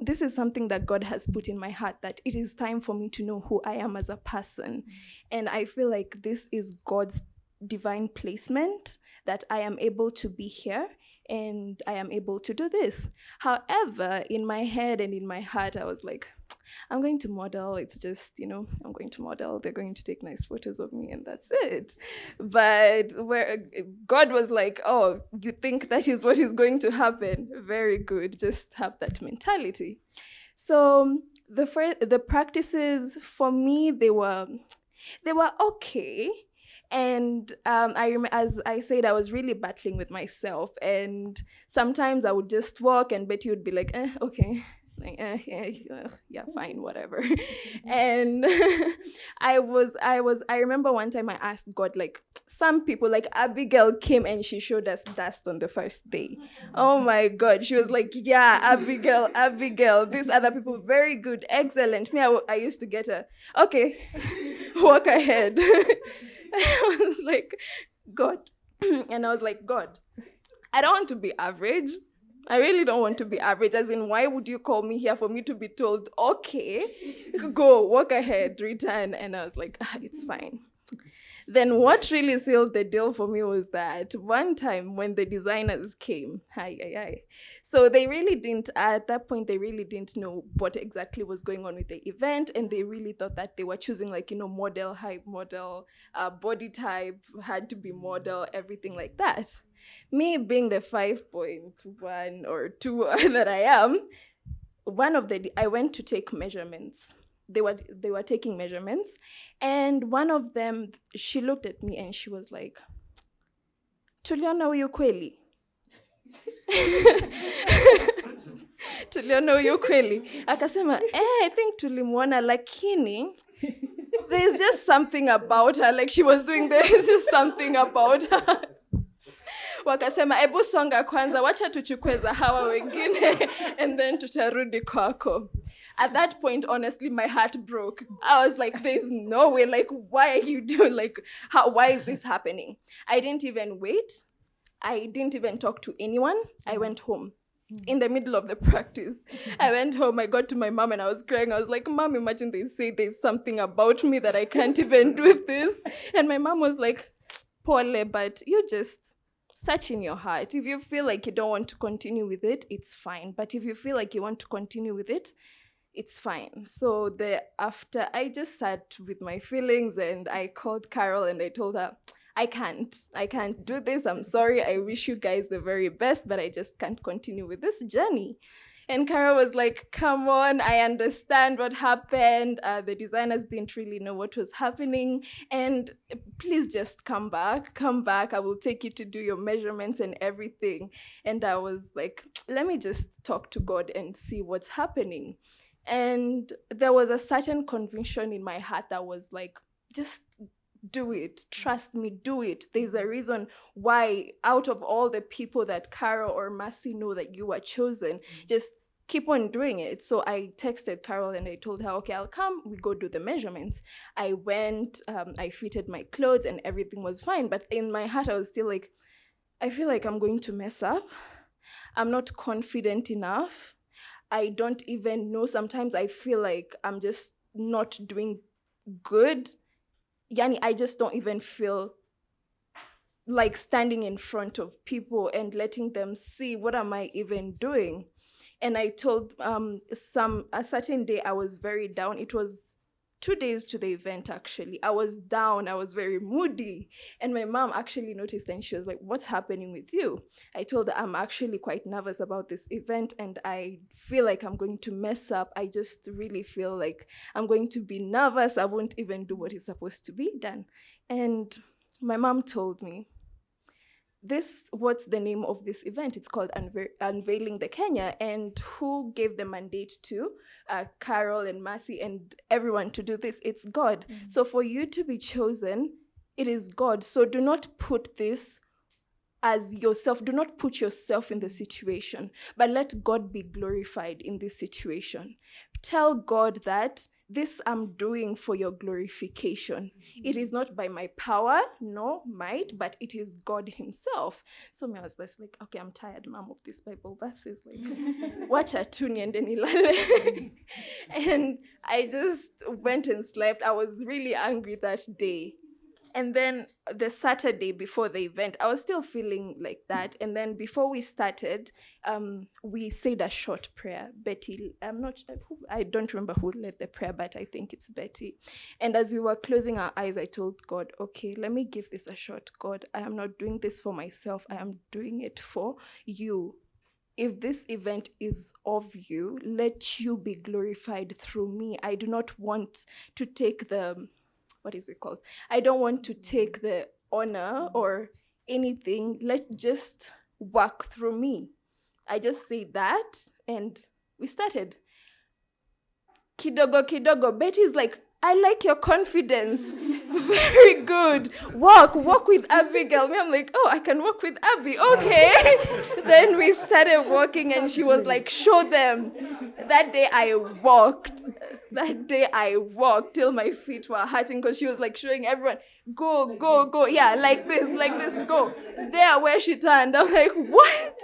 [SPEAKER 9] this is something that God has put in my heart, that it is time for me to know who I am as a person. And I feel like this is God's divine placement, that I am able to be here and I am able to do this. However, in my head and in my heart, I was like, I'm going to model. It's just, I'm going to model. They're going to take nice photos of me and that's it. But where God was like, oh, you think that is what is going to happen? Very good. Just have that mentality. So the practices for me, they were okay. And as I said, I was really battling with myself. And sometimes I would just walk and Betty would be like, okay. Like, yeah, fine, whatever. And I remember one time I asked God, like, some people, like Abigail came and she showed us dust on the first day. Oh my God. She was like, yeah, Abigail, these other people, very good, excellent. Me, I used to get okay, walk ahead. I was like, God. And I was like, God, I don't want to be average. I really don't want to be average, as in, why would you call me here for me to be told, okay, go, walk ahead, return? And I was like, it's fine. Then what really sealed the deal for me was that one time when the designers came, so they really didn't, at that point, they really didn't know what exactly was going on with the event, and they really thought that they were choosing model, height, model, body type, had to be model, everything like that. Me being the 5.1 or 2 that I am, I went to take measurements. They were taking measurements, and one of them, she looked at me and she was like, tuliona huyu kweli? Tuliona huyu kweli? Akasema, I think tulimwona, lakini there's just something about her, like she was doing there's just something about her. Wakasema, ebu songa kwanza, wacha tuchukue za hawa wengine, and then tutarudi kwako. At that point, honestly, my heart broke. I was like, there's no way, like, why are you doing, like, why is this happening? I didn't even wait. I didn't even talk to anyone. I went home in the middle of the practice. I went home, I got to my mom and I was crying. I was like, Mom, imagine they say there's something about me that I can't even do this. And my mom was like, Pole, but you just search in your heart. If you feel like you don't want to continue with it, it's fine. But if you feel like you want to continue with it, it's fine. So after, I just sat with my feelings and I called Carol and I told her, I can't do this. I'm sorry. I wish you guys the very best, but I just can't continue with this journey. And Carol was like, come on, I understand what happened. The designers didn't really know what was happening. And please just come back. I will take you to do your measurements and everything. And I was like, let me just talk to God and see what's happening. And there was a certain conviction in my heart that was like, just do it. Trust me, do it. There's a reason why out of all the people that Carol or Mercy know that you were chosen, just keep on doing it. So I texted Carol and I told her, okay, I'll come, we go do the measurements. I went, I fitted my clothes and everything was fine. But in my heart, I was still like, I feel like I'm going to mess up. I'm not confident enough. I don't even know. Sometimes I feel like I'm just not doing good. Yani, I just don't even feel like standing in front of people and letting them see what am I even doing. And I told a certain day I was very down. It was 2 days to the event, actually. I was down. I was very moody. And my mom actually noticed and she was like, what's happening with you? I told her I'm actually quite nervous about this event and I feel like I'm going to mess up. I just really feel like I'm going to be nervous. I won't even do what is supposed to be done. And my mom told me, what's the name of this event? It's called Unveiling the Kenya. And who gave the mandate to Carol and Mercy and everyone to do this? It's God. Mm-hmm. So for you to be chosen, it is God. So do not put this as yourself. Do not put yourself in the situation, but let God be glorified in this situation. Tell God that this I'm doing for your glorification. Mm-hmm. It is not by my power, no might, but it is God himself. So I was just like, okay, I'm tired, Mom, of these Bible verses. Like, watch a tune and then ilale. And I just went and slept. I was really angry that day. And then the Saturday before the event, I was still feeling like that. And then before we started, we said a short prayer. Betty, I don't remember who led the prayer, but I think it's Betty. And as we were closing our eyes, I told God, okay, let me give this a shot. God, I am not doing this for myself. I am doing it for you. If this event is of you, let you be glorified through me. I do not want to take what is it called? I don't want to take the honor or anything. Let's just work through me. I just say that and we started. Kidogo. Betty's like, I like your confidence. Very good. Walk with Abigail. Me, I'm like, oh, I can walk with Abby. Okay. Then we started walking and she was like, show them. That day I walked till my feet were hurting because she was like showing everyone, go. Yeah, like this, go. There where she turned. I'm like, what?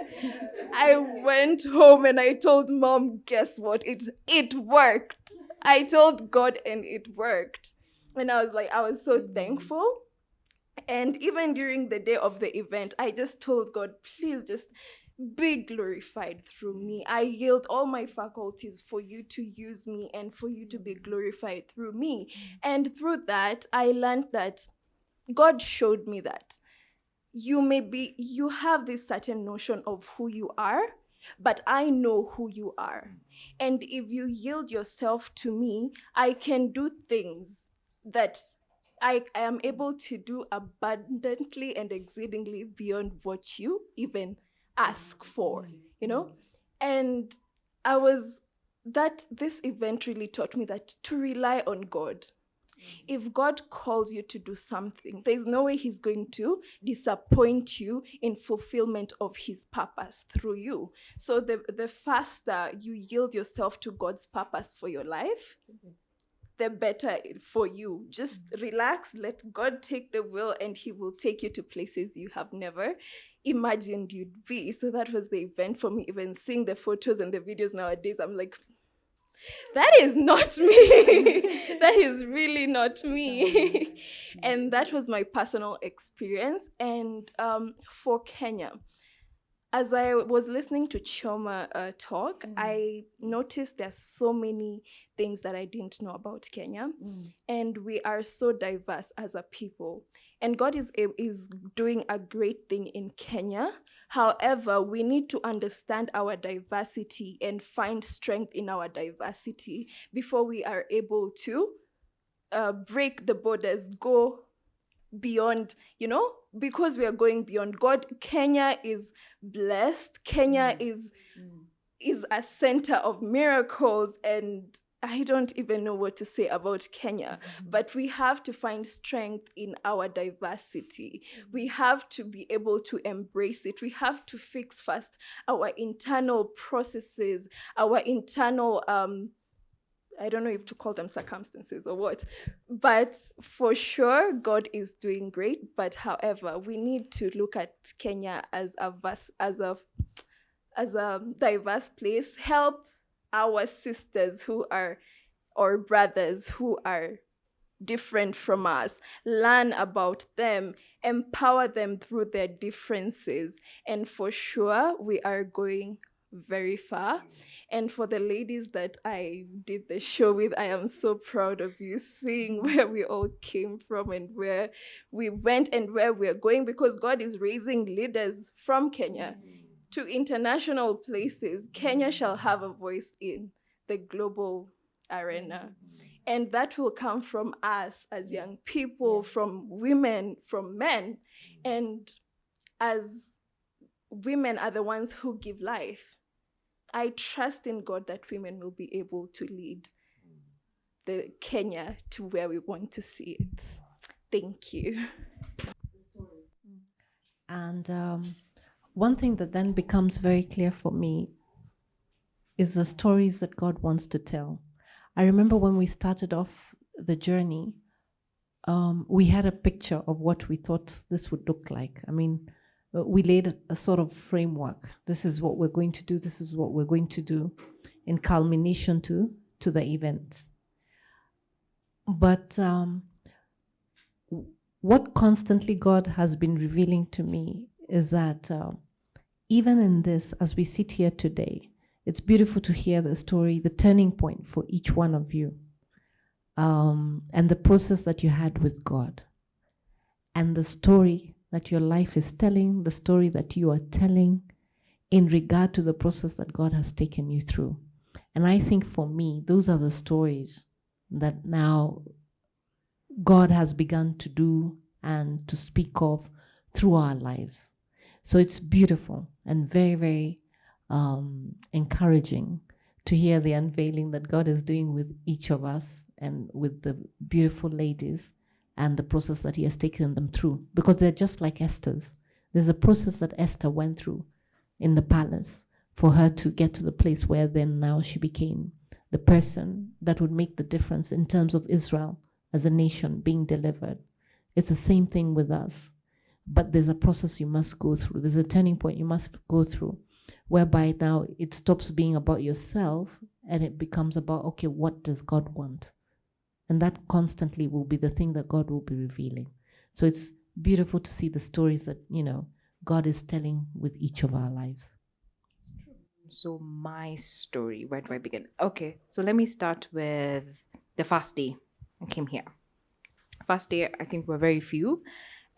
[SPEAKER 9] I went home and I told Mom, guess what? It worked. I told God and it worked. And I was so thankful And even during the day of the event, I just told God, please just be glorified through me. I yield all my faculties for you to use me and for you to be glorified through me. And through that, I learned that God showed me that you have this certain notion of who you are, but I know who you are. And if you yield yourself to me, I can do things that I am able to do abundantly and exceedingly beyond what you even ask for, you know? And this event really taught me that to rely on God. If God calls you to do something, there's no way he's going to disappoint you in fulfillment of his purpose through you. So the faster you yield yourself to God's purpose for your life, the better for you. Just relax, let God take the wheel, and he will take you to places you have never imagined you'd be. So that was the event for me. Even seeing the photos and the videos nowadays, I'm like, that is not me. That is really not me. And that was my personal experience. And for Kenya, as I was listening to Choma talk, I noticed there's so many things that I didn't know about Kenya. And we are so diverse as a people. And God is doing a great thing in Kenya. However, we need to understand our diversity and find strength in our diversity before we are able to break the borders, go beyond, because we are going beyond. Kenya is blessed. Kenya is a center of miracles, and I don't even know what to say about Kenya, but we have to find strength in our diversity. We have to be able to embrace it. We have to fix first our internal processes, our internal, I don't know if to call them circumstances or what, but for sure, God is doing great. But however, we need to look at Kenya as a diverse place, help our sisters or brothers who are different from us, learn about them, empower them through their differences. And for sure, we are going very far. And for the ladies that I did the show with, I am so proud of you, seeing where we all came from and where we went and where we're going, because God is raising leaders from Kenya to international places. Kenya shall have a voice in the global arena. And that will come from us as young people, from women, from men. And as women are the ones who give life, I trust in God that women will be able to lead the Kenya to where we want to see it. Thank you.
[SPEAKER 6] And one thing that then becomes very clear for me is the stories that God wants to tell. I remember when we started off the journey, we had a picture of what we thought this would look like. I mean, we laid a sort of framework. This is what we're going to do. This is what we're going to do in culmination to the event. But what constantly God has been revealing to me is that even in this, as we sit here today, it's beautiful to hear the story, the turning point for each one of you, and the process that you had with God, and the story that your life is telling, the story that you are telling in regard to the process that God has taken you through. And I think for me, those are the stories that now God has begun to do and to speak of through our lives. So it's beautiful and very, very encouraging to hear the unveiling that God is doing with each of us and with the beautiful ladies and the process that he has taken them through. Because they're just like Esther's. There's a process that Esther went through in the palace for her to get to the place where then now she became the person that would make the difference in terms of Israel as a nation being delivered. It's the same thing with us. But there's a process you must go through. There's a turning point you must go through, whereby now it stops being about yourself and it becomes about, okay, what does God want? And that constantly will be the thing that God will be revealing. So it's beautiful to see the stories that, God is telling with each of our lives.
[SPEAKER 11] So my story, where do I begin? Okay, so let me start with the first day I came here. First day, I think we're very few.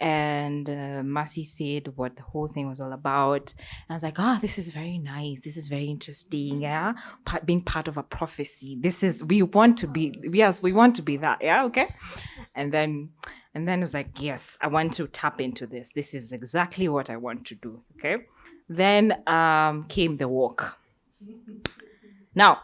[SPEAKER 11] And Mercy said what the whole thing was all about. And I was like, this is very nice. This is very interesting. Yeah. Being part of a prophecy. We want to be that. Yeah. Okay. And then it was like, yes, I want to tap into this. This is exactly what I want to do. Okay. Then came the walk. Now,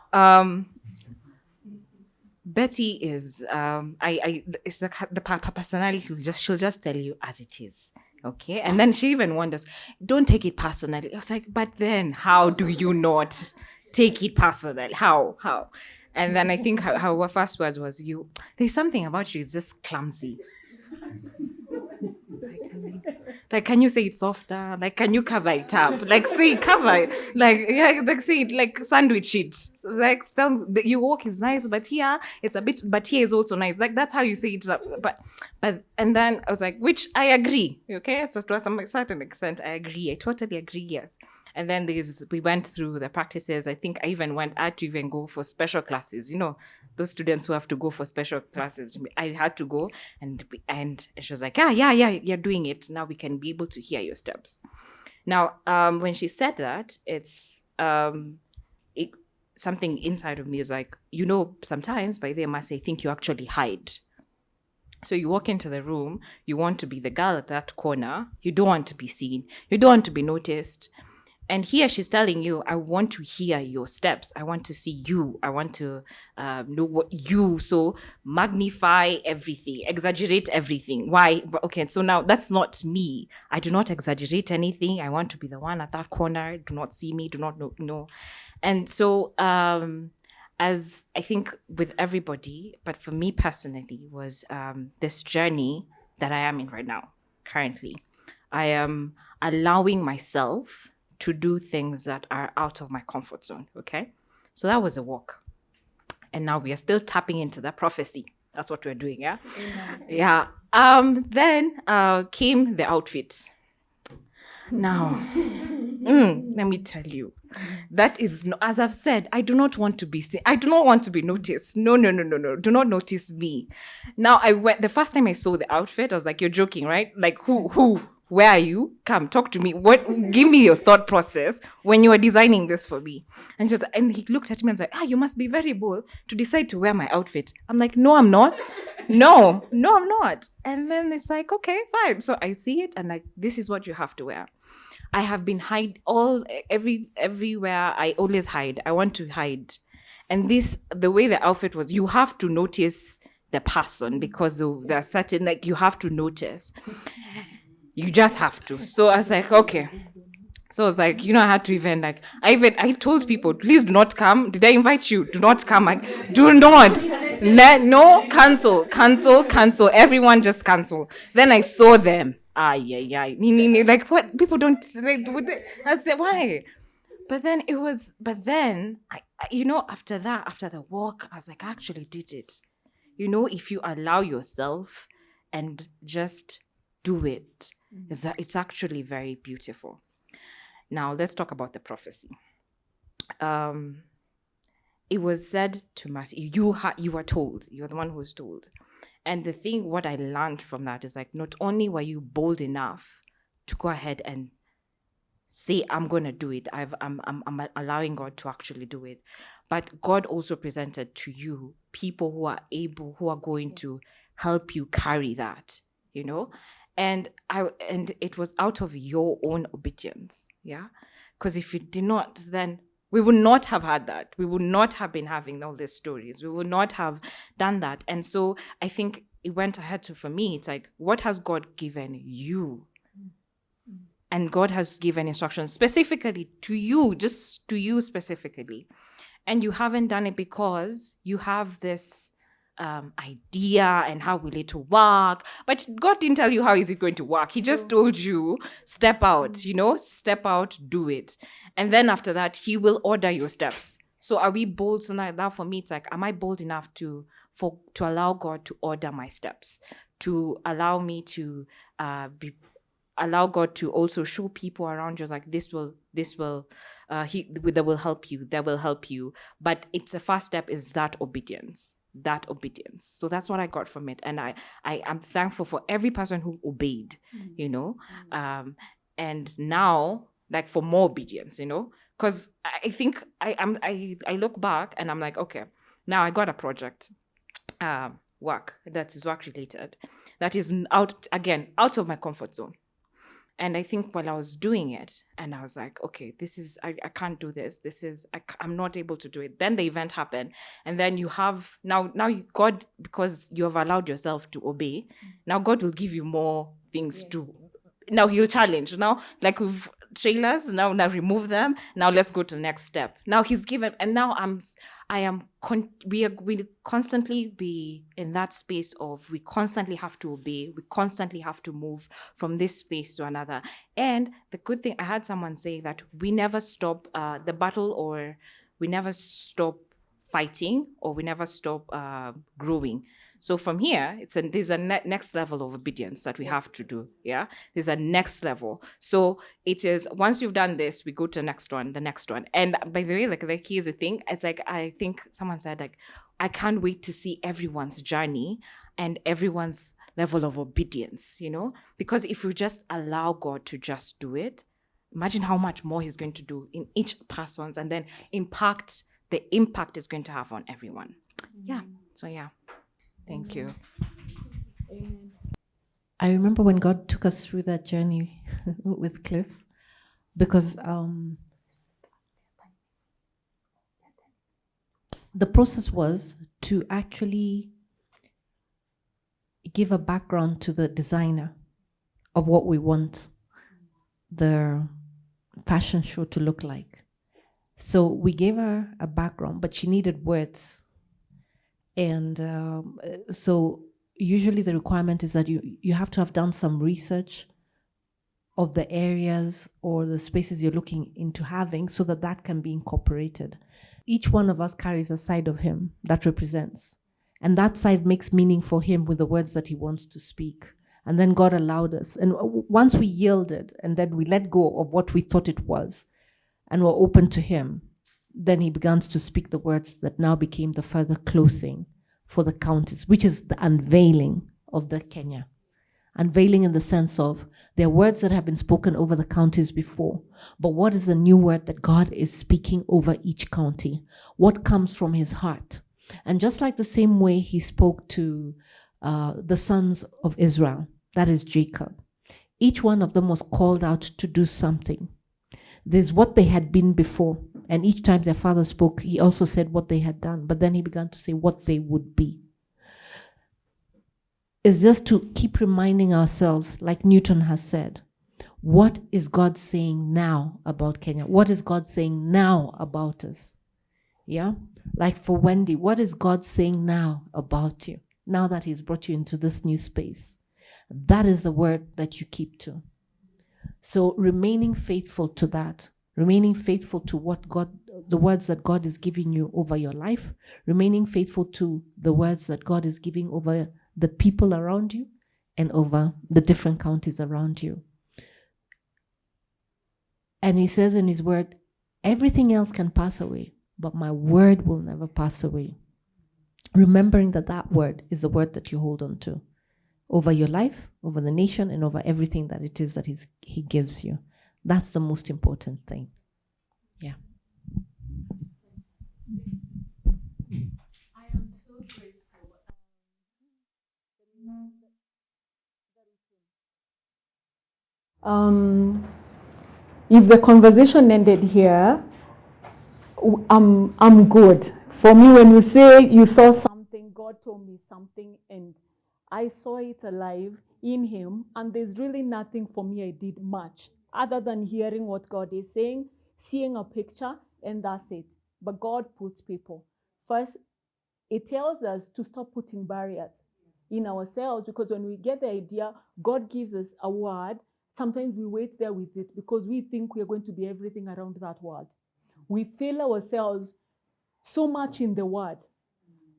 [SPEAKER 11] Betty is it's the personality. She'll just tell you as it is, okay? And then she even wonders, don't take it personally. I was like, but then how do you not take it personal? How? And then I think how her first words was, there's something about you, it's just clumsy. Like, can you say it softer? Like, can you cover it up? Like, cover it. Like, say it, like, sandwich it. So, like, still, your walk is nice, but here, it's a bit, but here is also nice. Like, that's how you say it. But, and then I was like, which I agree, okay? So to some certain extent, I agree. I totally agree, yes. And then we went through the practices. I think I had to even go for special classes. Those students who have to go for special classes. I had to go, and she was like, yeah, you're doing it. Now we can be able to hear your steps. Now, when she said that, it's something inside of me is like, sometimes by them I think you actually hide. So you walk into the room, you want to be the girl at that corner. You don't want to be seen. You don't want to be noticed. And here she's telling you, I want to hear your steps. I want to see you. I want to know what you. So magnify everything, exaggerate everything. Why? Okay, so now that's not me. I do not exaggerate anything. I want to be the one at that corner. Do not see me. Do not know. And so as I think with everybody, but for me personally, was this journey that I am in right now, currently. I am allowing myself to do things that are out of my comfort zone, okay? So that was a walk. And now we are still tapping into that prophecy. That's what we're doing, yeah? Yeah. Then came the outfit. Now, let me tell you, that is, as I've said, I do not want to be seen. I do not want to be noticed. No. Do not notice me. Now, the first time I saw the outfit, I was like, you're joking, right? Like, who? Where are you? Come, talk to me. Give me your thought process when you were designing this for me. And he looked at me and said, you must be very bold to decide to wear my outfit. I'm like, no, I'm not. No, I'm not. And then it's like, okay, fine. So I see it and like, this is what you have to wear. I have been everywhere. I always hide. I want to hide. And the way the outfit was, you have to notice the person because there are certain, like, you have to notice. You just have to. So I was like, okay. So I was like, I had to even like, I told people, please do not come. Did I invite you? Do not come. Like, do not. No, cancel. Everyone just cancel. Then I saw them. Like, what? People don't, like, that's why. But then I after the walk, I was like, I actually did it. If you allow yourself and just do it, it's actually very beautiful. Now, let's talk about the prophecy. It was said to Mercy, you were told, you're the one who was told. And what I learned from that is like, not only were you bold enough to go ahead and say, I'm going to do it, I'm allowing God to actually do it, but God also presented to you people who are going to help you carry that, And it was out of your own obedience, yeah? Because if you did not, then we would not have had that. We would not have been having all these stories. We would not have done that. And so I think it went ahead for me. It's like, what has God given you? And God has given instructions specifically to you, just to you specifically. And you haven't done it because you have this idea and how will it work, but God didn't tell you how is it going to work. He just told you, step out, step out, do it, and then after that He will order your steps. So are we bold? So now for me, it's like, am I bold enough to allow God to order my steps, to allow me to allow God to also show people around you like that will help you, that will help you. But it's the first step is that obedience. So that's what I got from it. And I am thankful for every person who obeyed, you know. And now, like, for more obedience, you know, because I think I look back and I'm like, okay, now I got a project, work that is work related, that is out of my comfort zone. And I think while I was doing it, and I was like, okay, I can't do this. I'm not able to do it. Then the event happened. And then you have, God, because you have allowed yourself to obey, now God will give you more things now he'll challenge. Now, like with trailers, now remove them. Now let's go to the next step. Now he's given, and now we constantly be in that space of, we constantly have to obey. We constantly have to move from this space to another. And the good thing, I had someone say that we never stop the battle, or we never stop fighting, or we never stop growing. So from here, there's a next level of obedience that we have to do. Yeah, there's a next level. So it is, once you've done this, we go to the next one. And by the way, like, here's the thing. It's like, I think someone said, like, I can't wait to see everyone's journey and everyone's level of obedience, you know, because if you just allow God to just do it, imagine how much more he's going to do in each person's, and then the impact it's going to have on everyone. Yeah. So yeah. Thank you.
[SPEAKER 2] Amen.
[SPEAKER 6] I remember when God took us through that journey with Cliff, because the process was to actually give a background to the designer of what we want the fashion show to look like. So we gave her a background, but she needed words. And so usually the requirement is that you have to have done some research of the areas or the spaces you're looking into having, so that can be incorporated. Each one of us carries a side of him that represents. And that side makes meaning for him with the words that he wants to speak. And then God allowed us. And once we yielded, and then we let go of what we thought it was, and were open to him, then he began to speak the words that now became the further clothing for the counties, which is the unveiling of the Kenya. Unveiling in the sense of, there are words that have been spoken over the counties before, but what is the new word that God is speaking over each county? What comes from his heart? And just like the same way he spoke to the sons of Israel, that is Jacob, each one of them was called out to do something. There's what they had been before, and each time their father spoke, he also said what they had done, but then he began to say what they would be. It's just to keep reminding ourselves, like Newton has said, what is God saying now about Kenya? What is God saying now about us? Yeah? Like for Wendy, what is God saying now about you? Now that he's brought you into this new space. That is the word that you keep to. So remaining faithful to that, remaining faithful to what God, the words that God is giving you over your life, remaining faithful to the words that God is giving over the people around you and over the different counties around you. And he says in his word, everything else can pass away, but my word will never pass away. Remembering that that word is the word that you hold on to over your life, over the nation, and over everything that it is that he gives you. That's the most important thing. Yeah.
[SPEAKER 2] I am so grateful. If the conversation ended here, I'm good. For me, when you say you saw something, God told me something, and I saw it alive in him, and there's really nothing for me I did much other than hearing what God is saying, seeing a picture, and that's it. But God puts people. First, it tells us to stop putting barriers in ourselves, because when we get the idea, God gives us a word. Sometimes we wait there with it because we think we are going to be everything around that word. We feel ourselves so much in the word.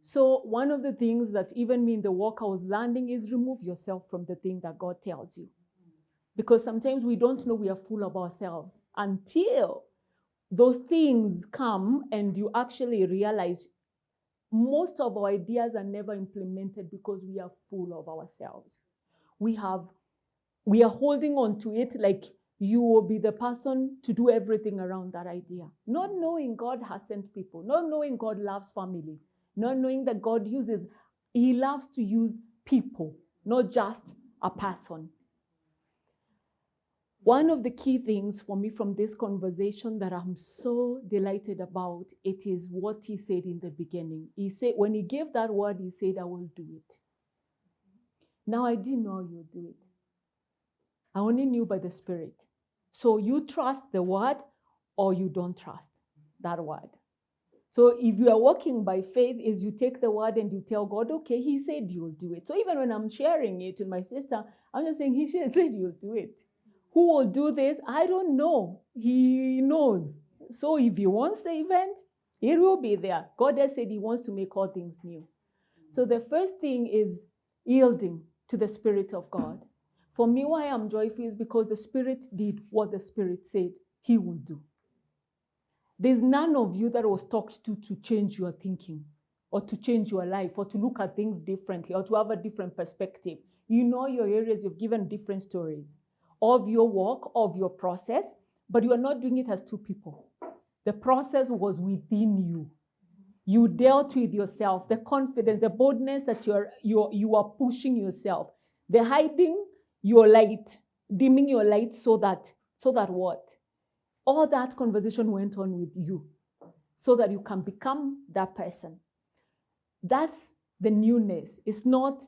[SPEAKER 2] So one of the things that even me in the walk I was learning is remove yourself from the thing that God tells you. Because sometimes we don't know we are full of ourselves until those things come and you actually realize most of our ideas are never implemented because we are full of ourselves. We are holding on to it like you will be the person to do everything around that idea. Not knowing God has sent people, not knowing God loves family, not knowing that He loves to use people, not just a person. One of the key things for me from this conversation that I'm so delighted about, it is what he said in the beginning. He said, when he gave that word, he said, I will do it. Now, I didn't know you would do it. I only knew by the Spirit. So you trust the word or you don't trust that word. So if you are walking by faith, is you take the word and you tell God, okay, he said you'll do it. So even when I'm sharing it with my sister, I'm just saying, he said you'll do it. Who will do this? I don't know. He knows. So if he wants the event, it will be there. God has said he wants to make all things new. So the first thing is yielding to the Spirit of God. For me, why I'm joyful is because the Spirit did what the Spirit said he would do. There's none of you that was talked to change your thinking or to change your life or to look at things differently or to have a different perspective. You know your areas, you've given different stories of your walk, of your process, but you are not doing it as two people. The process was within you. You dealt with yourself, the confidence, the boldness that you are pushing yourself, the hiding your light, dimming your light so that what? All that conversation went on with you so that you can become that person. That's the newness. It's not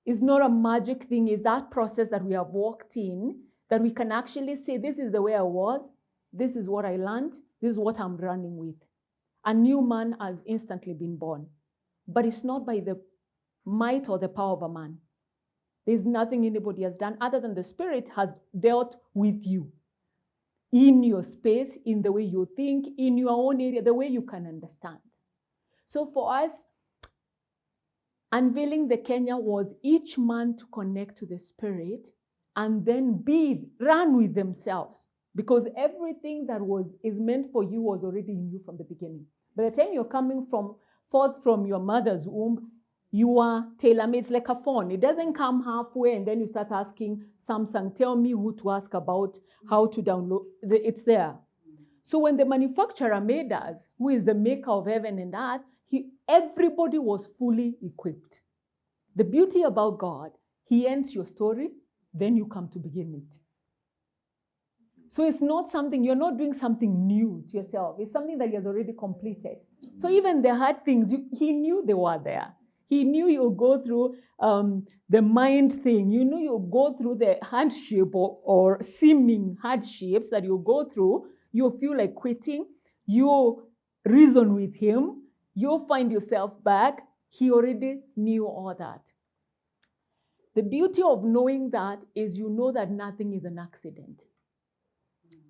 [SPEAKER 2] a magic thing. It's that process that we have walked in that we can actually say, this is the way I was, this is what I learned, this is what I'm running with. A new man has instantly been born. But it's not by the might or the power of a man. There's nothing anybody has done other than the Spirit has dealt with you. In your space, in the way you think, in your own area, the way you can understand. So for us, unveiling the Kenya was each man to connect to the Spirit and then run with themselves. Because everything that is meant for you was already in you from the beginning. By the time you're coming forth from your mother's womb, you are tailor-made. It's like a phone. It doesn't come halfway and then you start asking Samsung, tell me who to ask about how to download. It's there. So when the manufacturer made us, who is the maker of heaven and earth, everybody was fully equipped. The beauty about God, he ends your story, then you come to begin it. So it's not something, you're not doing something new to yourself. It's something that he has already completed. So even the hard things, he knew they were there. He knew you'll go through the mind thing. You knew you'll go through the hardship or seeming hardships that you'll go through. You'll feel like quitting. You'll reason with him. You'll find yourself back. He already knew all that. The beauty of knowing that is you know that nothing is an accident.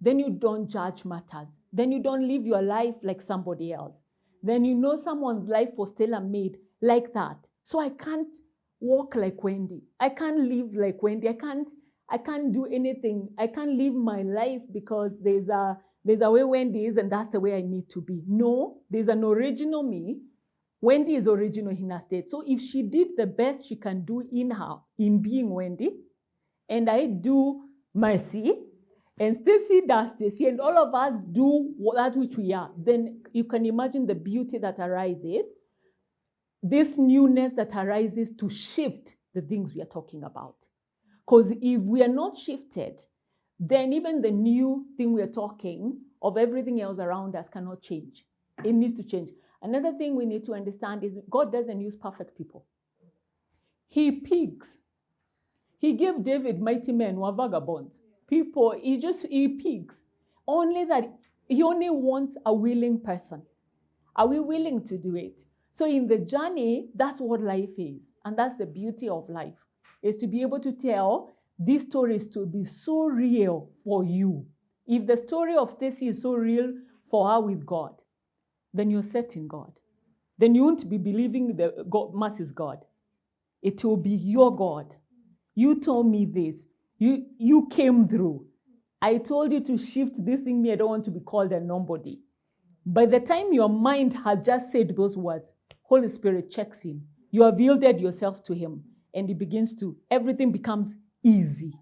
[SPEAKER 2] Then you don't judge matters. Then you don't live your life like somebody else. Then you know someone's life was tailor-made like that. So I can't walk like Wendy. I can't live like Wendy. I can't do anything. I can't live my life because there's a way Wendy is and that's the way I need to be. No, there's an original me. Wendy is original in her state. So if she did the best she can do in being Wendy, and I do Mercy, and Stacy does Stacy, and all of us do that which we are, then you can imagine the beauty that arises, this newness that arises to shift the things we are talking about. Because if we are not shifted, then even the new thing we are talking of everything else around us cannot change. It needs to change. Another thing we need to understand is God doesn't use perfect people. He picks. He gave David mighty men who are vagabonds. People, he picks. Only that he only wants a willing person. Are we willing to do it? So in the journey, that's what life is. And that's the beauty of life, is to be able to tell these stories to be so real for you. If the story of Stacy is so real for her with God, then you're set in God. then you won't be believing the God, Mass is God. It will be your God. You told me this. You came through. I told you to shift this thing. Me, I don't want to be called a nobody. By the time your mind has just said those words, Holy Spirit checks in. You have yielded yourself to him, and he begins to, everything becomes easy.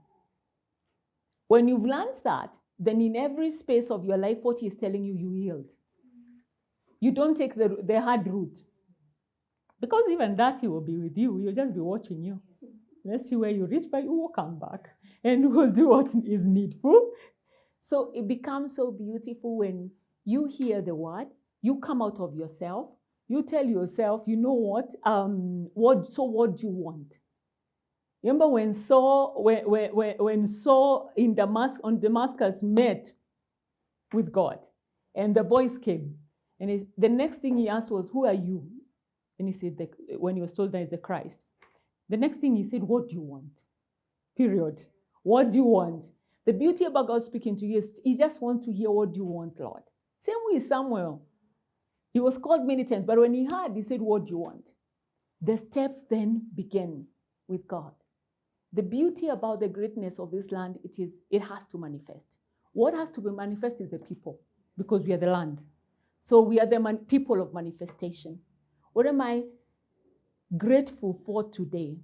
[SPEAKER 2] When you've learned that, then in every space of your life, what he's telling you, you yield. You don't take the hard route. Because even that, he will be with you. He'll just be watching you. Let's see where you reach, but you will come back and will do what is needful. So it becomes so beautiful when you hear the word, you come out of yourself, you tell yourself, you know what do you want? Remember when Saul in Damascus met with God, and the voice came, and the next thing he asked was, who are you? And he said, when he was told that is the Christ. The next thing he said, what do you want? Period. What do you want? The beauty about God speaking to you is he just wants to hear, what do you want, Lord? Same with Samuel. He was called many times, but when he heard, he said, what do you want? The steps then began with God. The beauty about the greatness of this land, it has to manifest. What has to be manifest is the people, because we are the land. So we are the people of manifestation. What am I grateful for today?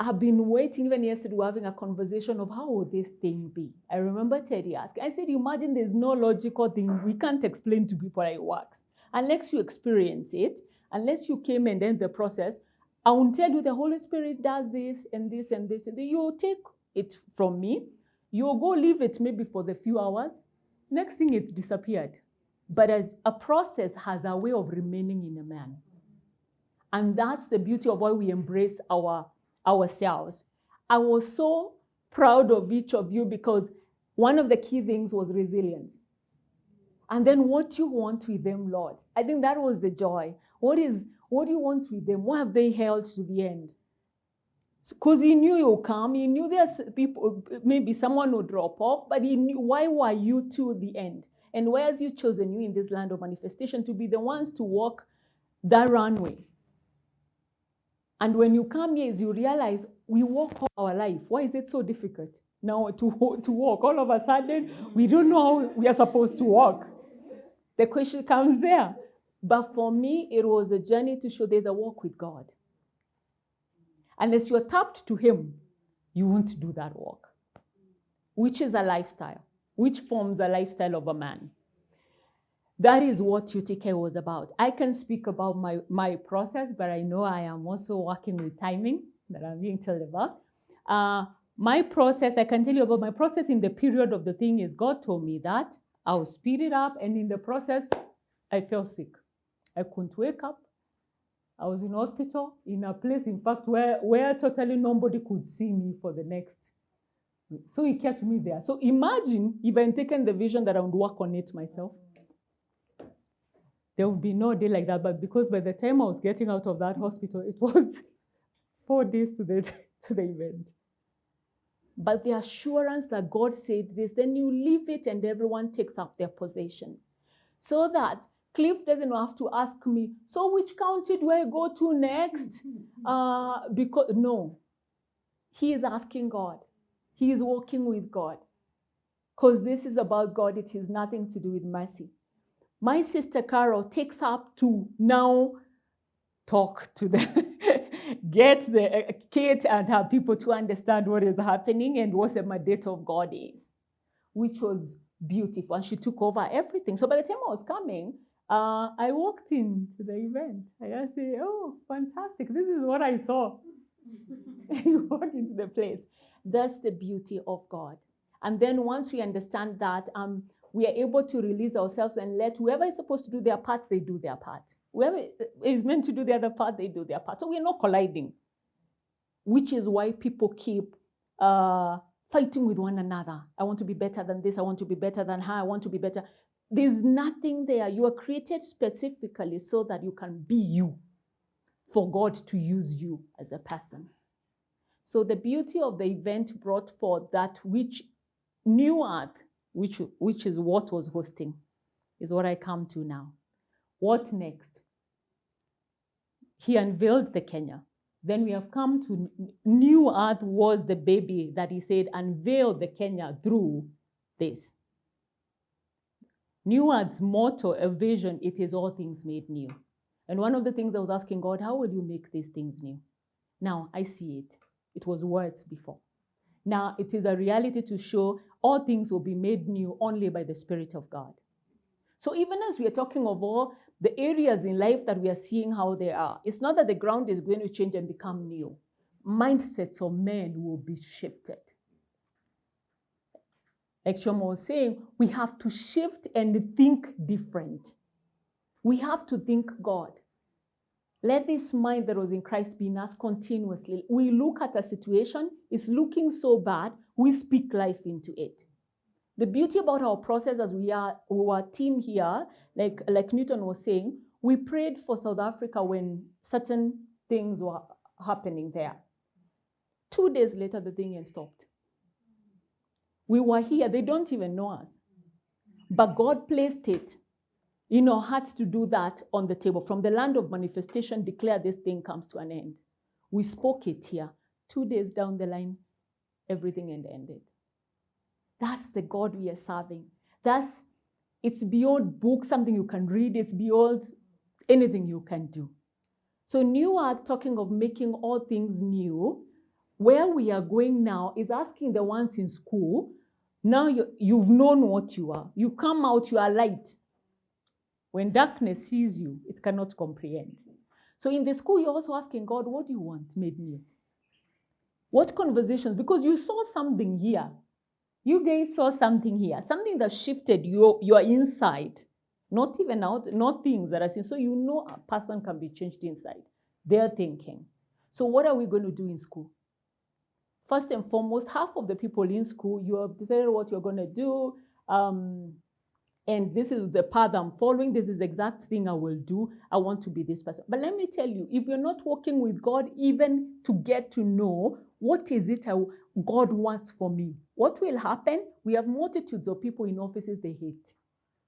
[SPEAKER 2] I've been waiting, even yesterday, we were having a conversation of how will this thing be? I remember Teddy asking, I said, imagine there's no logical thing. We can't explain to people how it works. Unless you experience it, unless you came and then the process, I won't tell you the Holy Spirit does this and this and this. And you'll take it from me. You'll go leave it maybe for the few hours. Next thing, it's disappeared. But as a process has a way of remaining in a man. And that's the beauty of why we embrace ourselves. I was so proud of each of you because one of the key things was resilience. And then what you want with them, Lord. I think that was the joy. What do you want with them? What have they held to the end? Because he knew you'll come. He knew there's people, maybe someone will drop off, but he knew why were you to the end? And why has you chosen you in this land of manifestation to be the ones to walk that runway? And when you come here, you realize we walk all our life. Why is it so difficult now to walk? All of a sudden, we don't know how we are supposed to walk. The question comes there. But for me, it was a journey to show there's a walk with God. Unless you're tapped to him, you won't do that walk, which is a lifestyle, which forms a lifestyle of a man. That is what UTK was about. I can speak about my process, but I know I am also working with timing that I'm being told about. My process, I can tell you about my process in the period of the thing is God told me that. I'll speed it up, and in the process, I fell sick. I couldn't wake up. I was in hospital, in a place, in fact, where totally nobody could see me for the next week. So he kept me there. So imagine if I had taken the vision that I would work on it myself. There would be no day like that. But because by the time I was getting out of that hospital, it was 4 days to the event. But the assurance that God said this, then you leave it and everyone takes up their possession. So that Cliff doesn't have to ask me, so which county do I go to next? Because no, he is asking God. He is walking with God. Because this is about God. It has nothing to do with mercy. My sister Carol takes up to now talk to them, get the Kate and her people to understand what is happening and what the mandate of God is, which was beautiful. And she took over everything. So by the time I was coming, I walked into the event. I just say, oh, fantastic. This is what I saw. And you walk into the place. That's the beauty of God. And then once we understand that, we are able to release ourselves and let whoever is supposed to do their part, they do their part. Whoever is meant to do the other part, they do their part. So we're not colliding, which is why people keep fighting with one another. I want to be better than this. I want to be better than her. I want to be better. There's nothing there. You are created specifically so that you can be you, for God to use you as a person. So the beauty of the event brought forth that which New Earth, which is what was hosting, is what I come to now. What next? he unveiled the Kenya. Then we have come to New Earth was the baby that he said unveiled the Kenya through this. New Earth's motto, a vision, it is all things made new. And one of the things I was asking God, how will you make these things new? Now I see it. It was words before. Now it is a reality to show all things will be made new only by the Spirit of God. So even as we are talking of all the areas in life that we are seeing how they are, it's not that the ground is going to change and become new. Mindsets of men will be shifted. Like Shoma was saying, we have to shift and think different. We have to think God. Let this mind that was in Christ be in us continuously. We look at a situation, it's looking so bad, we speak life into it. The beauty about our process as we are our team here, like Newton was saying, we prayed for South Africa when certain things were happening there. 2 days later, the thing had stopped. We were here, they don't even know us. But God placed it in our hearts to do that on the table. From the land of manifestation, declare this thing comes to an end. We spoke it here. 2 days down the line, everything had ended. That's the God we are serving. It's beyond books, something you can read. It's beyond anything you can do. So New Earth, talking of making all things new, where we are going now is asking the ones in school, now you've known what you are. You come out, you are light. When darkness sees you, it cannot comprehend. So in the school, you're also asking God, what do you want made new? What conversations? Because you saw something here. You guys saw something here, something that shifted your inside, not even out, not things that are seen. So you know a person can be changed inside, their thinking. So what are we going to do in school? First and foremost, half of the people in school, you have decided what you're going to do, and this is the path I'm following. This is the exact thing I will do. I want to be this person. But let me tell you, if you're not working with God, even to get to know what is it God wants for me, what will happen? We have multitudes of people in offices they hate.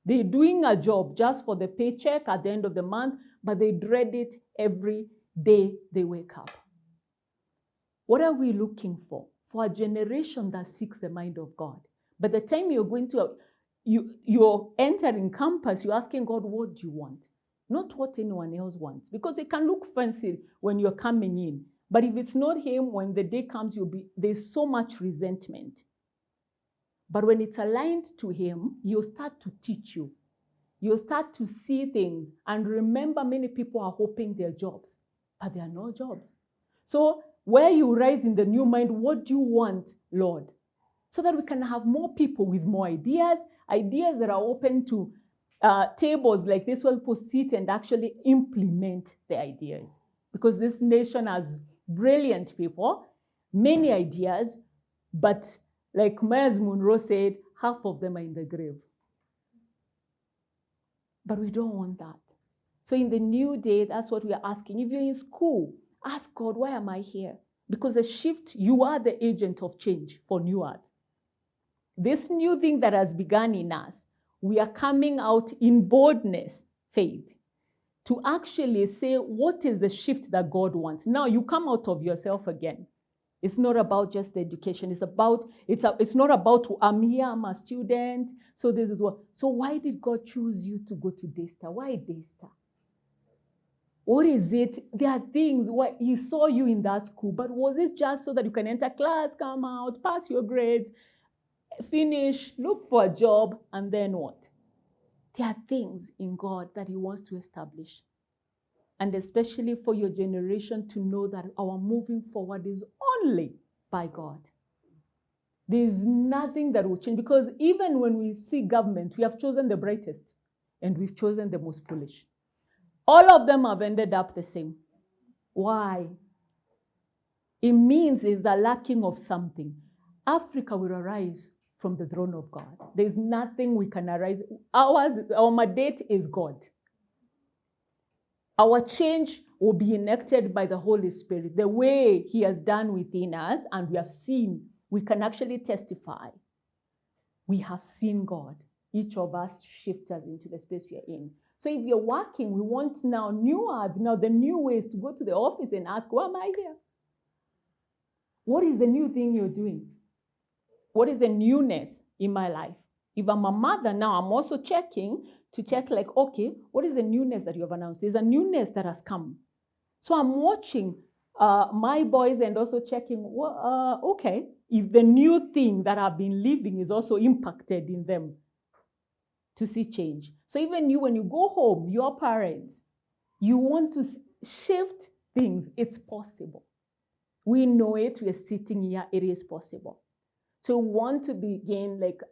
[SPEAKER 2] They're doing a job just for the paycheck at the end of the month, but they dread it every day they wake up. What are we looking for? For a generation that seeks the mind of God. By the time you're going to, you're entering campus, you're asking God, what do you want? Not what anyone else wants. Because it can look fancy when you're coming in. But if it's not him, when the day comes, there's so much resentment. But when it's aligned to him, he'll start to teach you. You'll start to see things. And remember, many people are hoping they're jobs, but there are no jobs. So where you rise in the new mind, what do you want, Lord? So that we can have more people with more ideas that are open to tables like this where people sit and actually implement the ideas. Because this nation has brilliant people, many ideas, but like Myers Munroe said, half of them are in the grave. But we don't want that. So in the new day, that's what we are asking. If you're in school, ask God, why am I here? Because the shift, you are the agent of change for New Earth. This new thing that has begun in us, we are coming out in boldness, faith, to actually say, what is the shift that God wants? Now you come out of yourself again. It's not about just the education. It's not about, I'm here, I'm a student, so this is what. So why did God choose you to go to Daystar? Why Daystar? What is it? There are things why he saw you in that school, but was it just so that you can enter class, come out, pass your grades, finish, look for a job, and then what? There are things in God that he wants to establish. And especially for your generation to know that our moving forward is only by God. There is nothing that will change, because even when we see government, we have chosen the brightest and we've chosen the most foolish. All of them have ended up the same. Why? It means it's the lacking of something. Africa will arise from the throne of God. There's nothing we can arise. Our mandate is God. Our change will be enacted by the Holy Spirit, the way he has done within us, and we have seen, we can actually testify. We have seen God. Each of us shift us into the space we are in. So if you're working, we want now new earth, now the new ways to go to the office and ask, why am I here? What is the new thing you're doing? What is the newness in my life? If I'm a mother now, I'm also checking to check like, okay, what is the newness that you have announced? There's a newness that has come. So I'm watching my boys and also checking, okay, if the new thing that I've been living is also impacted in them to see change. So even you, when you go home, your parents, you want to shift things, it's possible. We know it, we're sitting here, it is possible. So we want to begin like,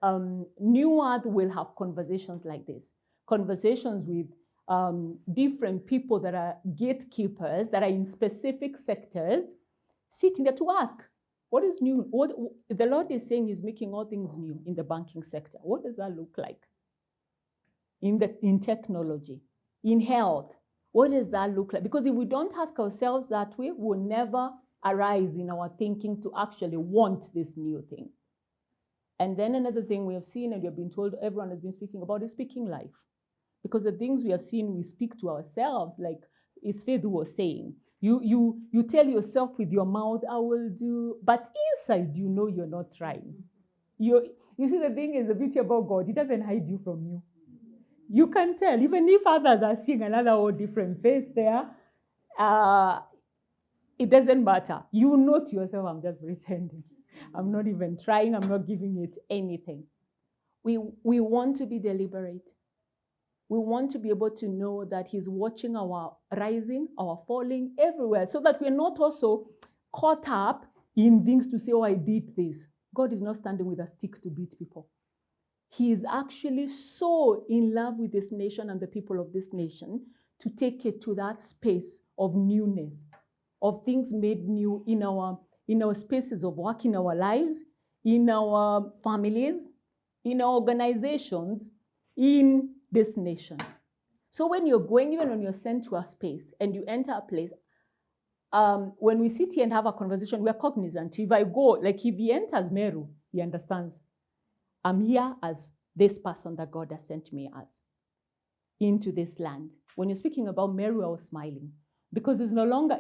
[SPEAKER 2] New Earth will have conversations like this, conversations with different people that are gatekeepers, that are in specific sectors, sitting there to ask, what is new? What the Lord is saying is making all things new in the banking sector. What does that look like? In technology, in health, what does that look like? Because if we don't ask ourselves that way, we'll never arise in our thinking to actually want this new thing. And then another thing we have seen and we have been told, everyone has been speaking about, is speaking life. Because the things we have seen, we speak to ourselves, like Faith was saying. You tell yourself with your mouth, I will do, but inside you know you're not trying. You see, the thing is, the beauty about God, He doesn't hide you from you. You can tell, even if others are seeing another whole different face there, it doesn't matter. You know to yourself, I'm just pretending. I'm not even trying. I'm not giving it anything. We want to be deliberate. We want to be able to know that He's watching our rising, our falling, everywhere, so that we're not also caught up in things to say, oh, I did this. God is not standing with a stick to beat people. He is actually so in love with this nation and the people of this nation to take it to that space of newness, of things made new in our spaces of work, in our lives, in our families, in our organizations, in this nation. So when you're going, even when you're sent to a space and you enter a place, when we sit here and have a conversation, we are cognizant. If I go, like if he enters Meru, he understands. I'm here as this person that God has sent me as into this land. When you're speaking about Meru, I was smiling because it's no longer,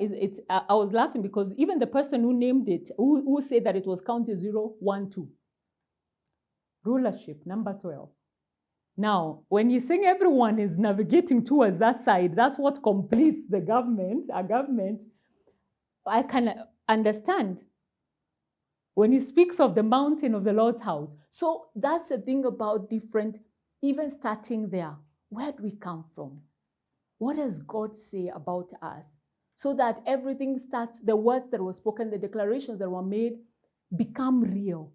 [SPEAKER 2] I was laughing because even the person who named it, who said that it was county 012, rulership, number 12. Now, when you saying everyone is navigating towards that side, that's what completes the government, a government, I can understand when he speaks of the mountain of the Lord's house. So that's the thing about different, even starting there. Where do we come from? What does God say about us? So that everything starts, the words that were spoken, the declarations that were made, become real.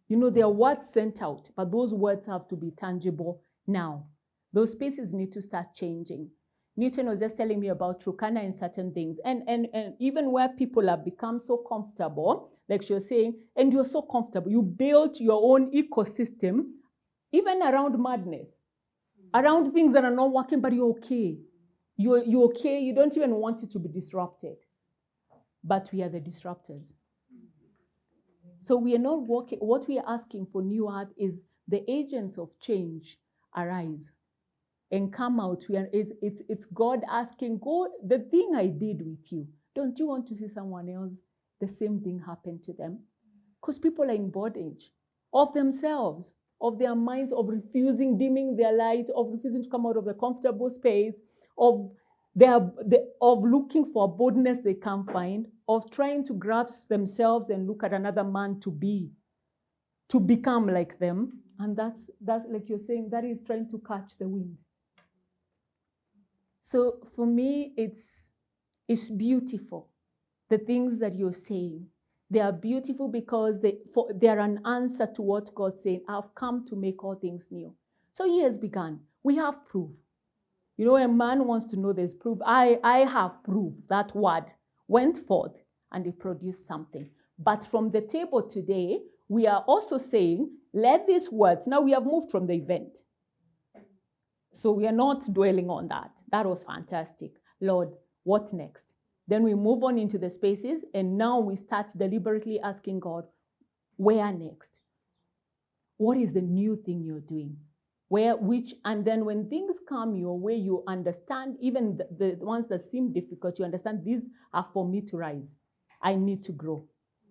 [SPEAKER 2] You know, there are words sent out, but those words have to be tangible now. Those spaces need to start changing. Newton was just telling me about Turkana and certain things. And even where people have become so comfortable, like she was saying, and you're so comfortable, you built your own ecosystem, even around madness, around things that are not working, but you're okay. You're okay, you don't even want it to be disrupted. But we are the disruptors. So we are not working, what we are asking for New Earth is the agents of change arise and come out. It's God asking, God, the thing I did with you, don't you want to see someone else, the same thing happen to them? Because people are in bondage of themselves, of their minds, of refusing, dimming their light, of refusing to come out of the comfortable space, of looking for a boldness they can't find, of trying to grasp themselves and look at another man to become like them. And that's like you're saying, that is trying to catch the wind. So for me, it's beautiful, the things that you're saying. They are beautiful because they are an answer to what God's saying. I've come to make all things new. So He has begun. We have proof. You know, a man wants to know there's proof. I have proof. That word went forth and it produced something. But from the table today, we are also saying, let these words, now we have moved from the event. So we are not dwelling on that. That was fantastic. Lord, what next? Then we move on into the spaces, and now we start deliberately asking God, where next? What is the new thing you're doing? And then when things come your way, you understand, even the ones that seem difficult, you understand these are for me to rise. I need to grow